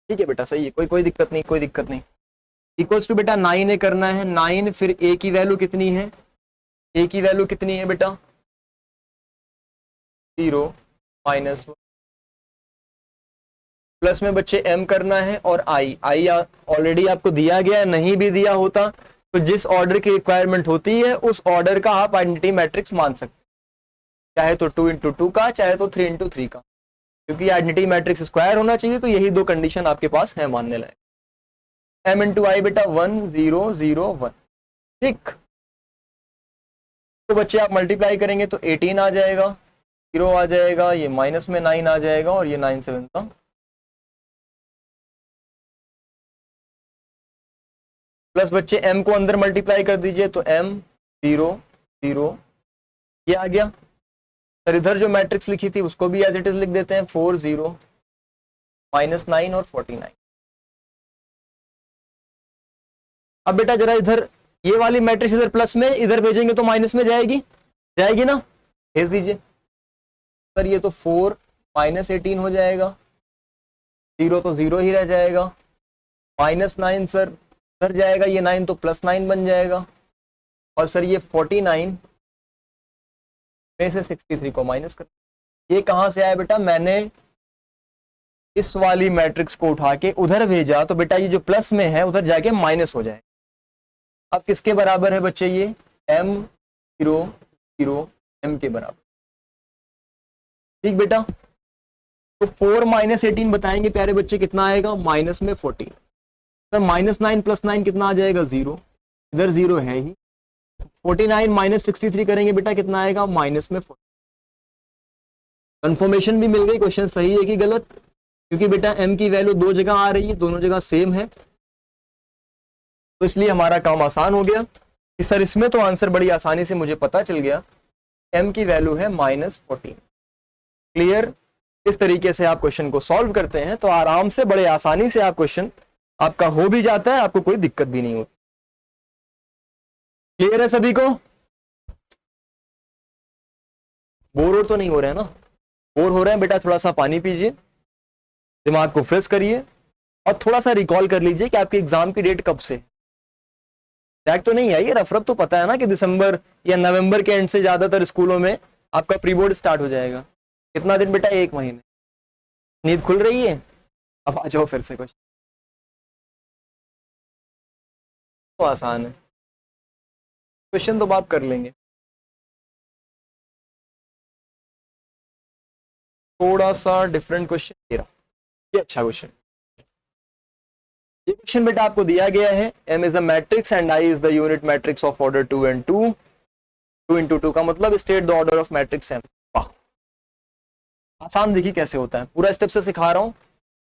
ठीक है बेटा सही है, कोई दिक्कत नहीं, कोई दिक्कत नहीं। इक्वल्स टू बेटा 9a करना है, 9 फिर a की वैल्यू कितनी है, a की वैल्यू कितनी है बेटा, 0 -1, प्लस में बच्चे m करना है, और i ऑलरेडी आपको दिया गया है, नहीं भी दिया होता तो जिस ऑर्डर की रिक्वायरमेंट होती है उस ऑर्डर का आप आइडेंटिटी मैट्रिक्स मान सकते हैं, चाहे तो 2 इंटू 2 का, चाहे तो 3 इंटू 3 का, क्योंकि आइडेंटिटी मैट्रिक्स स्क्वायर होना चाहिए, तो यही दो कंडीशन आपके पास है मानने लायक। m इंटू आई बेटा 1 0 0 1, ठीक। तो बच्चे आप मल्टीप्लाई करेंगे तो 18 आ जाएगा, 0 आ जाएगा, ये माइनस में 9 आ जाएगा, और ये 9 7 का, प्लस बच्चे m को अंदर मल्टीप्लाई कर दीजिए तो m 0 0 ये आ गया। सर इधर जो मैट्रिक्स लिखी थी उसको भी एज इट इज लिख देते हैं, 4 0 -9 और 49। अब बेटा जरा इधर ये वाली मैट्रिक्स इधर प्लस में, इधर भेजेंगे तो माइनस में जाएगी, जाएगी ना, भेज दीजिए। सर ये तो 4 -18 हो जाएगा, 0 तो 0 ही रह जाएगा, -9 सर इधर जाएगा, ये 9 तो +9 बन जाएगा, और सर ये 49 में से 63 को माइनस कर, ये कहां से आया बेटा, मैंने इस वाली मैट्रिक्स को उठा के उधर भेजा, तो बेटा ये जो प्लस में है उधर जाके माइनस हो जाए। अब किसके बराबर है बच्चे, ये m 0 0 m के बराबर, ठीक बेटा। तो 4 -18 बताएंगे प्यारे बच्चे कितना आएगा, माइनस में 14। सर -9 + 9 कितना आ जाएगा, 0, इधर 0 है ही, 49 - 63 करेंगे बेटा कितना आएगा, माइनस में 40। कंफर्मेशन भी मिल गई, क्वेश्चन सही है कि गलत, क्योंकि बेटा m की वैल्यू दो जगह आ रही है, दोनों जगह सेम है, तो इसलिए हमारा काम आसान हो गया कि सर इसमें तो आंसर बड़ी आसानी से मुझे पता चल गया, m की वैल्यू है -14। क्लियर, इस तरीके से आप क्वेश्चन को सॉल्व करते हैं तो आराम से बड़े आसानी से आप क्वेश्चन आपका हो भी जाता है, आपको कोई दिक्कत भी नहीं होती। क्लियर है सभी को, बोर तो नहीं हो रहे हैं ना, बोर हो रहे हैं बेटा थोड़ा सा पानी पीजिए, दिमाग को फ्रेश करिए, और थोड़ा सा रिकॉल कर लीजिए कि आपके एग्जाम की डेट कब से, एग्जैक्ट तो नहीं है ये, रफ रफ तो पता है ना कि दिसंबर या नवंबर के एंड से ज्यादातर स्कूलों में आपका प्री बोर्ड स्टार्ट हो जाएगा। कितना दिन बेटा, 1 महीने। नींद खुल रही है? अब आ जाओ फिर से, कुछ तो आसान है, क्वेश्चन तो बात कर लेंगे। थोड़ा सा डिफरेंट क्वेश्चन दे रहा, ये अच्छा क्वेश्चन। ये क्वेश्चन बेटा आपको दिया गया है, M is a matrix and I is the unit matrix of order 2 and 2। 2 into 2 का मतलब state the order of matrix M। वाह, आसान देखिए कैसे होता है, पूरा स्टेप से सिखा रहा हूं,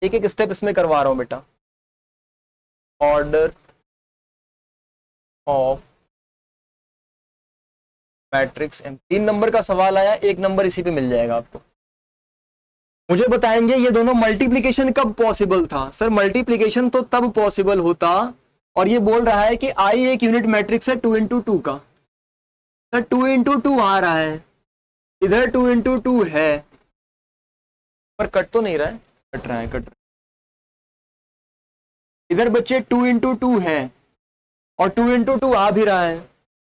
एक एक स्टेप इसमें करवा रहा हूं बेटा। Order of matrix M, 3 number का सवाल आया, 1 नंबर इसी पे मिल जाएगा आपको। मुझे बताएंगे ये दोनों मल्टीप्लीकेशन कब पॉसिबल था? सर मल्टीप्लीकेशन तो तब पॉसिबल होता, और ये बोल रहा है कि I एक यूनिट मैट्रिक्स है 2 into 2 का। सर 2 into 2 आ रहा है, इधर 2 into 2 है, पर कट तो नहीं रहा है, कट रहा है, कट रहा है। इधर बच्चे 2 into 2 है और 2 into 2 आ भी रहा है,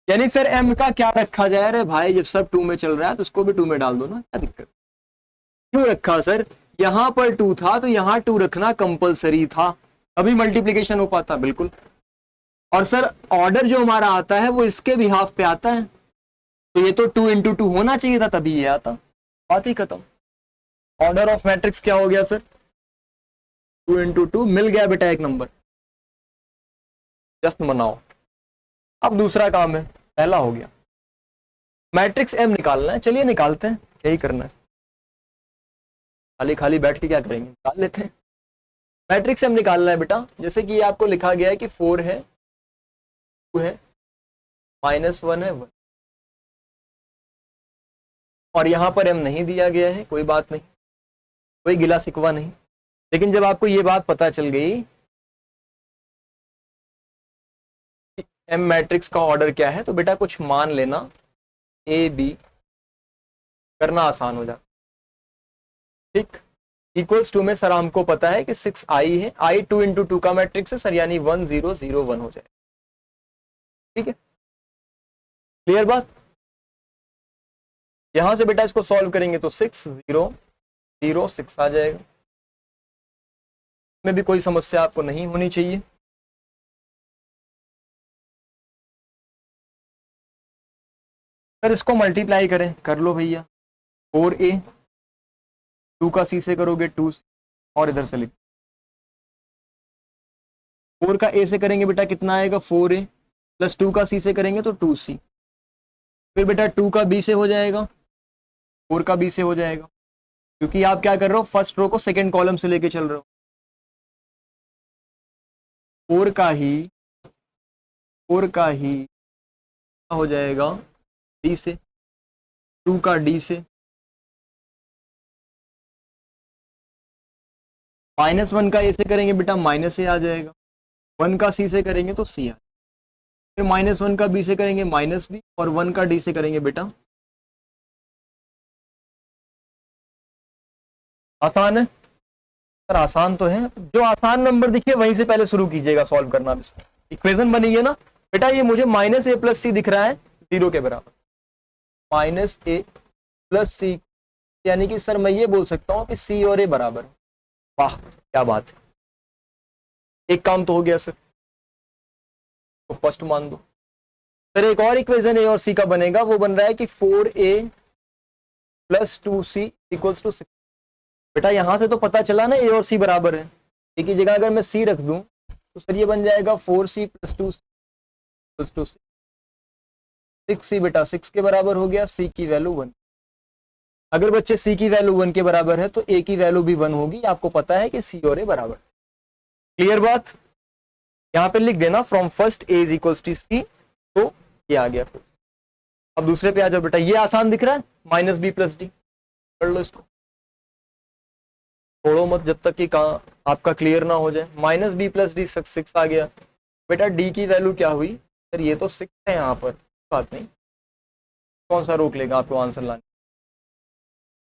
यानी सर M का क्या रखा जाए? अरे भाई जब सब 2 में चल रहा है तो उसको भी 2 में डाल दो ना, क्या दिक्कत? क्यों रखा सर? यहां पर 2 था तो यहां 2 रखना कंपलसरी था, अभी मल्टीप्लीकेशन हो पाता, बिल्कुल। और सर ऑर्डर जो हमारा आता है वो इसके बिहाफ पे आता है, तो ये तो 2 into 2 होना चाहिए था, तभी ये आता, बात ही खत्म। ऑर्डर ऑफ मैट्रिक्स क्या हो गया सर? 2 into 2 मिल गया बेटा 1 नंबर, जस्ट मनाओ। अब दूसरा काम है, पहला हो गया, मैट्रिक्स M निकालना है, चलिए निकालते हैं, क्या ही करना है, खाली खाली बैठ के क्या करेंगे, निकाल लेते हैं। मैट्रिक्स M निकालना है बेटा, जैसे कि आपको लिखा गया है कि 4 है, 2 है, -1 है, 1, और यहां पर M नहीं दिया गया है, कोई बात नहीं, कोई गिला शिकवा नहीं। लेकिन जब आपको ये बात पता चल गई M मैट्रिक्स का ऑर्डर क्या है, तो बेटा कुछ मान लेना A B, करना आसान हो जाता, ठीक। इक्वल्स 2 में सर हमको पता है कि 6I है, I 2 into 2 का मैट्रिक्स है सर, यानी 1 0 0 1 हो जाए, ठीक है, क्लियर बात। यहां से बेटा इसको सॉल्व करेंगे तो 6 0 0 6 आ जाएगा, में भी कोई समस्या आपको नहीं होनी चाहिए। सर इसको मल्टीप्लाई करें, कर लो भैया, 4A, 2 का C से करोगे 2, और इधर से लिख 4 का A से करेंगे बेटा कितना आएगा 4A, प्लस 2 का C से करेंगे तो 2C, फिर बेटा 2 का B से हो जाएगा, 4 का B से हो जाएगा, क्योंकि आप क्या कर रहे हो, फर्स्ट रो को सेकेंड कॉलम से लेके चल रहे हो। 4 का ही हो जाएगा D से, 2 का D से, -1 का A से करेंगे बेटा -A आ जाएगा, 1 का C से करेंगे तो C आ, फिर -1 का B से करेंगे -B, और 1 का D से करेंगे बेटा। आसान है सर, आसान तो है, जो आसान नंबर दिखे वहीं से पहले शुरू कीजिएगा सॉल्व करना। इक्वेशन बनी है ना बेटा, ये मुझे -A + C दिख रहा है 0 के बराबर, -A + C, यानी कि सर मैं ये बोल सकता हूं कि C और A बराबर। वाह क्या बात है, एक काम तो हो गया सर, तो फर्स्ट मान दो। सर एक और इक्वेशन A और C का बनेगा, वो बन रहा है कि 4A + 2C = 6। बेटा यहां से तो पता चला ना A और C बराबर है, एक ही जगह अगर मैं C रख दूं तो सर ये बन जाएगा 4C + 2C = 6। 6C बेटा 6 के बराबर हो गया, C की वैल्यू 1। अगर बच्चे C की वैल्यू 1 के बराबर है तो A की वैल्यू भी 1 होगी, आपको पता है कि C और A बराबर। क्लियर बात, यहां पे लिख देना फ्रॉम फर्स्ट A = C, तो ये आ गया। फिर अब दूसरे पे आ जाओ बेटा, ये आसान दिख रहा है, -B + D, कर लो इसको, छोड़ो मत जब तक कि आपका क्लियर ना हो जाए। -B + D 6 आ गया बेटा, D की वैल्यू क्या हुई सर, ये तो 6 है यहाँ पर, बात नहीं, कौन सा रोक लेगा आपको आंसर लाने।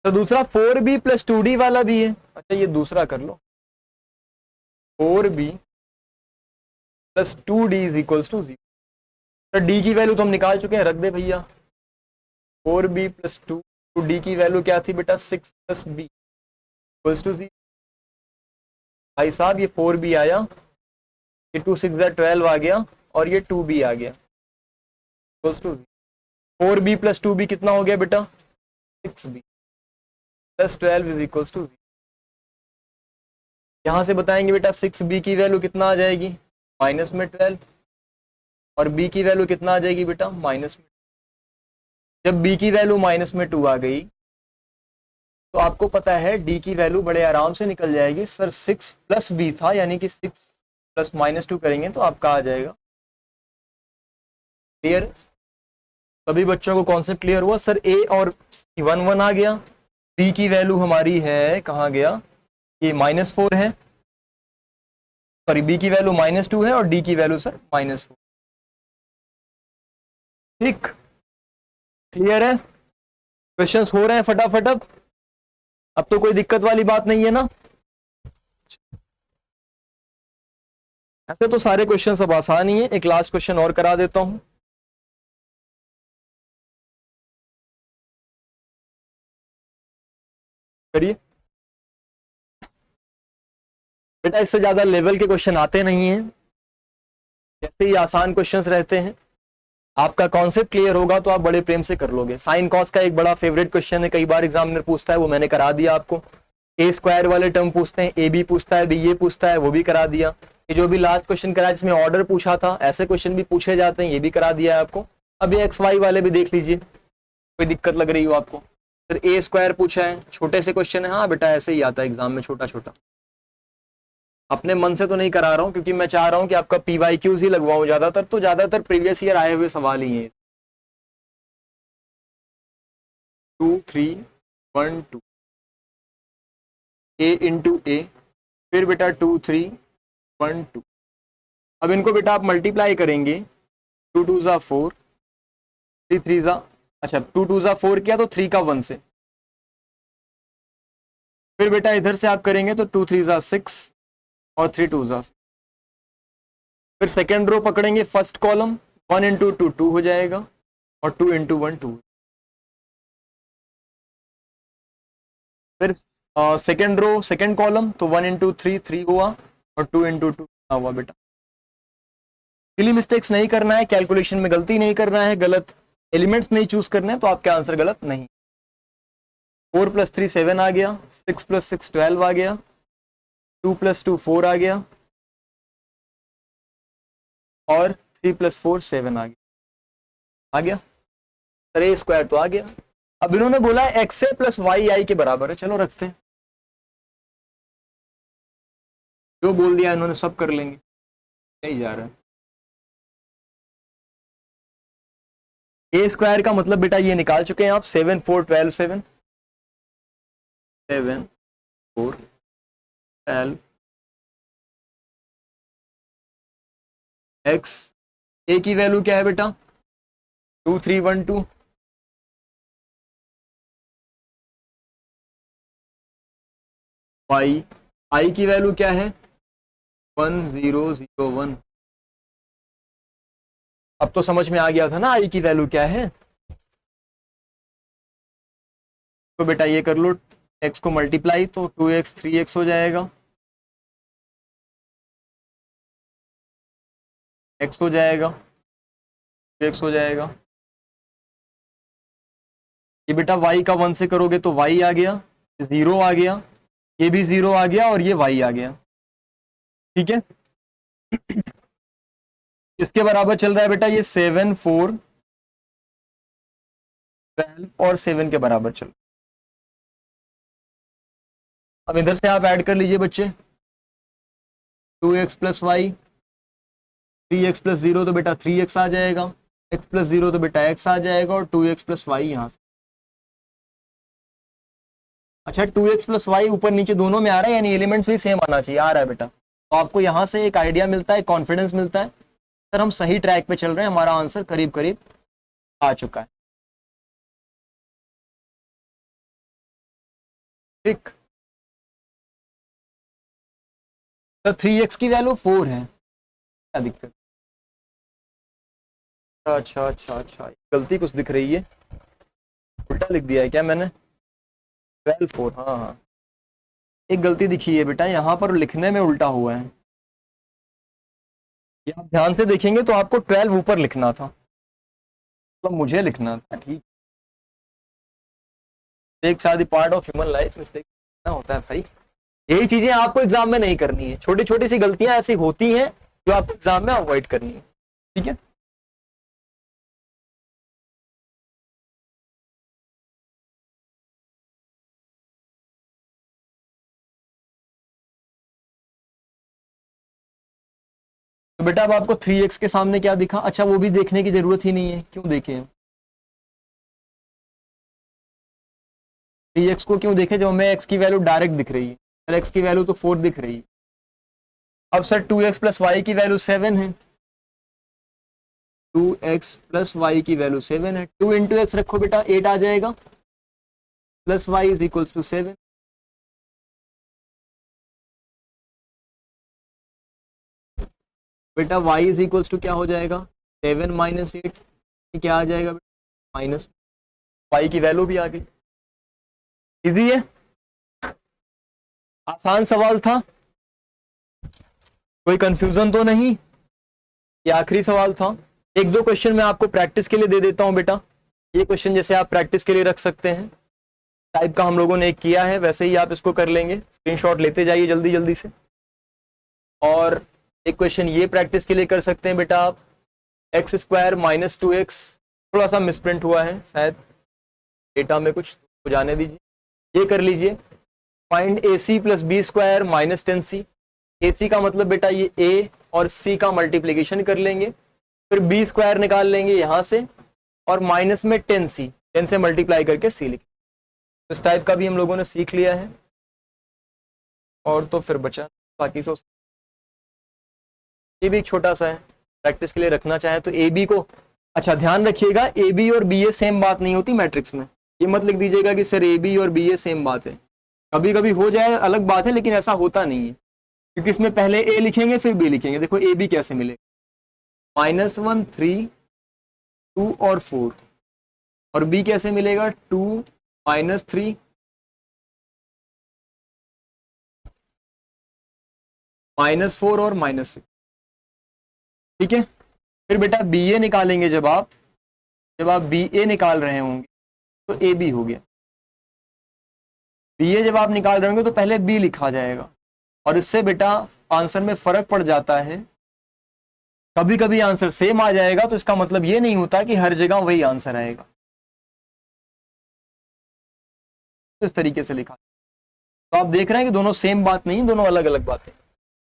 तो दूसरा 4B + 2D वाला भी है, अच्छा ये दूसरा कर लो, 4b plus 2d is equals to 0। तो डी की वैल्यू तो हम निकाल चुके हैं, रख दे भैया। 4b प्लस 2, तो डी की वैल्यू क्या थी बेटा, 6 प्लस बी इक्वल्स टू 0। भाई साहब ये 4b आया, ये 2 6 12 आ गया, और ये 2b आ गया equals to 4b plus 2b कितना हो गया बेटा, 6b plus 12 is equals to 0। यहां से बताएंगे बेटा 6b की वैल्यू कितना आ जाएगी, माइनस में 12, और b की वैल्यू कितना आ जाएगी बेटा, माइनस में। जब b की वैल्यू माइनस में 2 आ गई तो आपको पता है d की वैल्यू बड़े आराम से निकल जाएगी। सर 6 प्लस b था, यानी कि 6 प्लस -2 करेंगे तो आपका आ जाएगा। क्लियर? सभी बच्चों को कॉन्सेप्ट क्लियर हुआ? सर a और 1 आ गया, b की वैल्यू हमारी है, कहाँ गया, ये -4 है, सॉरी b की वैल्यू -2 है, और d की वैल्यू सर -4। ठीक, क्लियर है? क्वेश्चंस हो रहे हैं फटाफट अब तो कोई दिक्कत वाली बात नहीं है ना? ऐसे तो सारे क्वेश्चन सब आसान ही है। एक लास्ट क्वेश्चन और करा देता हूं। करिए बेटा, इससे ज्यादा लेवल के क्वेश्चन आते नहीं हैं, जैसे ही आसान क्वेश्चंस रहते हैं। आपका कॉन्सेप्ट क्लियर होगा तो आप बड़े प्रेम से कर लोगे। साइन कॉस का एक बड़ा फेवरेट क्वेश्चन है, कई बार एग्जामिनर पूछता है, वो मैंने करा दिया आपको। ए स्क्वायर वाले टर्म पूछते हैं, ए बी पूछता है, बी ये पूछता है, वो भी करा दिया। ये जो भी लास्ट क्वेश्चन करा जिसमें ऑर्डर पूछा था, ऐसे क्वेश्चन भी पूछे जाते हैं, ये भी करा दिया है आपको। अब ये एक्स वाई वाले भी देख लीजिए, कोई दिक्कत लग रही हो आपको। फिर ए स्क्वायर पूछा है, छोटे से क्वेश्चन है, हाँ बेटा ऐसे ही आता है एग्जाम में, छोटा छोटा। अपने मन से तो नहीं करा रहा हूं, क्योंकि मैं चाह रहा हूं कि आपका पीवाईक्यूज ही लगवाऊं ज्यादातर, तो ज्यादातर प्रीवियस ईयर आए हुए सवाल ही हैं। 2 3 1 2 ए इंटू ए, फिर बेटा 2 3 1 2। अब इनको बेटा आप मल्टीप्लाई करेंगे, 2 2 ज़ा 4, 3 3 ज़ा, अच्छा 2 2 ज़ा 4 किया तो 3 का 1 से। फिर बेटा इधर से आप करेंगे तो 2 3 ज़ा 6 और 3 2 ज़ा 6। फिर सेकेंड रो पकड़ेंगे, फर्स्ट कॉलम 1 इंटू 2 2 हो जाएगा, और 2 इंटू 1 2। फिर सेकेंड रो सेकेंड कॉलम, तो 1 इंटू 3 3 हुआ, और 2 इंटू 2 हुआ। बेटा सिली मिस्टेक्स नहीं करना है, कैलकुलेशन में गलती नहीं करना है, गलत एलिमेंट्स नहीं चूज करने, तो आपका आंसर गलत नहीं। 4 + 3 7 आ गया, 6 + 6 12 आ गया, 2 + 2 4 आ गया, और 3 + 4 7 आ गया। अरे स्क्वायर तो आ गया। अब इन्होंने बोला एक्स ए प्लस वाई आई के बराबर है, चलो रखते हैं, जो बोल दिया इन्होंने सब कर लेंगे, नहीं जा रहा है। ए स्क्वायर का मतलब बेटा ये निकाल चुके हैं आप, 7 4 12 7 7 4 12 एक्स। ए की वैल्यू क्या है बेटा, 2 3 1 2, वाई आई की वैल्यू क्या है, 1 0 0 1। अब तो समझ में आ गया था ना आई की वैल्यू क्या है। तो बेटा ये कर लो, एक्स को मल्टीप्लाई, तो 2x 3x हो जाएगा, x हो जाएगा, 2x हो जाएगा। ये बेटा y का 1 से करोगे तो y आ गया, 0 आ गया, ये भी 0 आ गया, और ये y आ गया। ठीक है, इसके बराबर चल रहा है बेटा ये 7 4 12 और 7 के बराबर चल। अब इधर से आप ऐड कर लीजिए बच्चे, 2x + y, 3x + 0 तो बेटा 3x आ जाएगा, x + 0 तो बेटा x आ जाएगा, और 2x + y यहाँ से। अच्छा 2x + y ऊपर नीचे दोनों में आ रहा है, यानी एलिमेंट्स भी सेम आना चाहिए, आ रहा है बेटा। तो आपको यहाँ से एक आइडिया मिलता है, कॉन्फिडेंस मिलता है, सर हम सही ट्रैक पे चल रहे हैं, हमारा आंसर करीब करीब आ चुका है। ठीक, तो 3x की वैल्यू 4 है, क्या दिक्कत? अच्छा अच्छा अच्छा, गलती कुछ दिख रही है, उल्टा लिख दिया है क्या मैंने? 12 4, हाँ हाँ, एक गलती दिखी है बेटा, यहाँ पर लिखने में उल्टा हुआ है। ये आप ध्यान से देखेंगे तो आपको 12 ऊपर लिखना था, मतलब मुझे लिखना था, ठीक। एक साथ part of human life, mistake होता है भाई। यही चीजें आपको एग्जाम में नहीं करनी है, छोटी छोटी सी गलतियां ऐसी होती हैं जो आपको एग्जाम में अवॉइड करनी है, ठीक है। तो बेटा अब आपको 3x के सामने क्या दिखा? अच्छा, वो भी देखने की जरूरत ही नहीं है, क्यों देखें? 3x को क्यों देखे जब हमें x की वैल्यू डायरेक्ट दिख रही है, और x की वैल्यू तो 4 दिख रही है। अब सर 2x प्लस वाई की वैल्यू 7 है, 2x प्लस वाई की वैल्यू 7 है, 2 इंटू एक्स रखो बेटा 8 आ जाएगा, plus y is equals to 7। बेटा y इज इक्वल्स टू क्या हो जाएगा? 7 माइनस 8, क्या आ जाएगा बेटा? माइनस, y की वैल्यू भी आ गई। इजी है, आसान सवाल था, कोई कंफ्यूजन तो नहीं? ये आखिरी सवाल था। एक दो क्वेश्चन मैं आपको प्रैक्टिस के लिए दे देता हूं बेटा, ये क्वेश्चन जैसे आप प्रैक्टिस के लिए रख सकते हैं, टाइप का हम लोगों ने एक किया है, वैसे ही आप इसको कर लेंगे, स्क्रीनशॉट लेते जाइए जल्दी जल्दी से। और एक क्वेश्चन ये प्रैक्टिस के लिए कर सकते हैं बेटा आप, एक्स स्क्वायर माइनस 2x, थोड़ा सा मिसप्रिंट हुआ है शायद डेटा में, कुछ हो जाने दीजिए, ये कर लीजिए। Find A C plus B square minus 10c। A C का मतलब बेटा ये a और c का मल्टीप्लीकेशन कर लेंगे, फिर बी स्क्वायर निकाल लेंगे यहाँ से, और माइनस में 10c, 10 से मल्टीप्लाई करके c लिखें। इस टाइप का भी हम लोगों ने सीख लिया है, और तो फिर बचा बाकी सो, ये भी एक छोटा सा है, प्रैक्टिस के लिए रखना चाहे तो ए बी को। अच्छा ध्यान रखिएगा, ए बी और बी ए सेम बात नहीं होती मैट्रिक्स में, ये मत लिख दीजिएगा कि सर ए बी और बी ए सेम बात है, कभी कभी हो जाए अलग बात है, लेकिन ऐसा होता नहीं है, क्योंकि इसमें पहले ए लिखेंगे फिर बी लिखेंगे। देखो ए बी कैसे मिलेगा, -1 3 2 और 4, और बी कैसे मिलेगा 2 -3 -4 और -6, ठीक है। फिर बेटा बी ए निकालेंगे, जब आप बी ए निकाल रहे होंगे तो ए बी हो गया, बी ए जब आप निकाल रहे होंगे तो पहले बी लिखा जाएगा, और इससे बेटा आंसर में फर्क पड़ जाता है, कभी कभी आंसर सेम आ जाएगा, तो इसका मतलब ये नहीं होता कि हर जगह वही आंसर आएगा, तो इस तरीके से लिखा। तो आप देख रहे हैं कि दोनों सेम बात नहीं, दोनों अलग अलग बातें।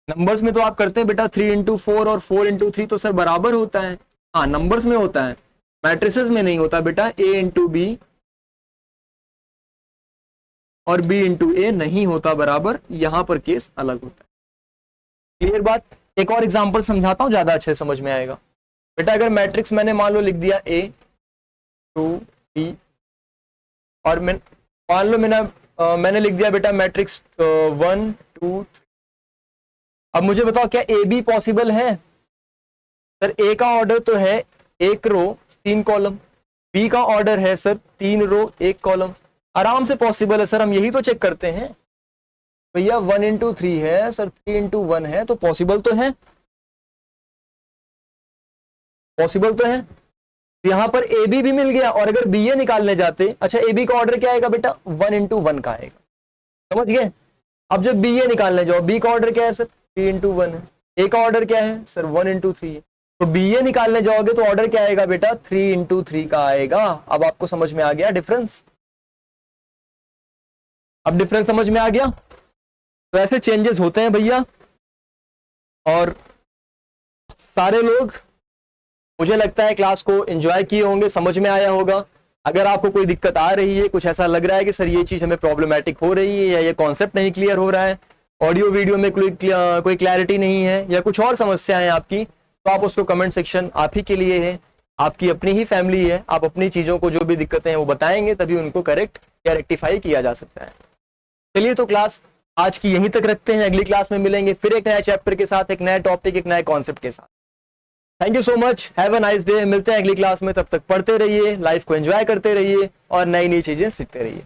नंबर्स में तो आप करते हैं बेटा 3 इंटू 4 और 4 इंटू 3, तो सर बराबर होता है, हाँ नंबर्स में होता है, मैट्रिसेस में नहीं होता बेटा। ए इंटू बी और बी इंटू ए नहीं होता बराबर, यहां पर केस अलग होता है। क्लियर बात? एक और एग्जांपल समझाता हूं, ज्यादा अच्छे समझ में आएगा। बेटा अगर मैट्रिक्स मैंने मान लो लिख दिया ए 2 बी, और मान लो मैंने लिख दिया बेटा मैट्रिक्स 1 2 3। अब मुझे बताओ क्या ए बी पॉसिबल है? सर ए का ऑर्डर तो है 1 रो 3 कॉलम, बी का ऑर्डर है सर 3 रो 1 कॉलम, आराम से पॉसिबल है सर, हम यही तो चेक करते हैं भैया। 1 इंटू 3 है सर, 3 इंटू 1 है, तो पॉसिबल तो है, पॉसिबल तो है। यहां पर ए बी भी मिल गया, और अगर बी ए निकालने जाते, अच्छा ए बी का ऑर्डर क्या आएगा बेटा? 1 इंटू 1 का आएगा, समझ गए? अब जब बी ए निकालने जाओ, बी का ऑर्डर क्या है सर? 3 इंटू 1 है। ए का ऑर्डर क्या है सर? 1 इंटू 3 है। तो बी ए निकालने जाओगे तो ऑर्डर क्या आएगा बेटा? 3 इंटू 3 का आएगा। अब आपको समझ में आ गया डिफरेंस? अब डिफरेंस समझ में आ गया? तो ऐसे चेंजेस होते हैं भैया, और सारे लोग मुझे लगता है क्लास को एंजॉय किए होंगे, समझ में आया होगा। अगर आपको कोई दिक्कत आ रही है, कुछ ऐसा लग रहा है कि सर ये चीज हमें प्रॉब्लमेटिक हो रही है, या ये कॉन्सेप्ट नहीं क्लियर हो रहा है, ऑडियो वीडियो में कोई क्लैरिटी नहीं है, या कुछ और समस्या है आपकी, तो आप उसको कमेंट सेक्शन आप ही के लिए है, आपकी अपनी ही फैमिली है, आप अपनी चीजों को जो भी दिक्कतें हैं वो बताएंगे, तभी उनको करेक्ट या रेक्टिफाई किया जा सकता है। चलिए तो क्लास आज की यहीं तक रखते हैं, अगली क्लास में मिलेंगे फिर एक नया चैप्टर के साथ, एक नया टॉपिक, एक नए कॉन्सेप्ट के साथ। Thank you so much, have a nice day. मिलते हैं अगली क्लास में, तब तक पढ़ते रहिए, लाइफ को एंजॉय करते रहिए और नई नई चीजें सीखते रहिए।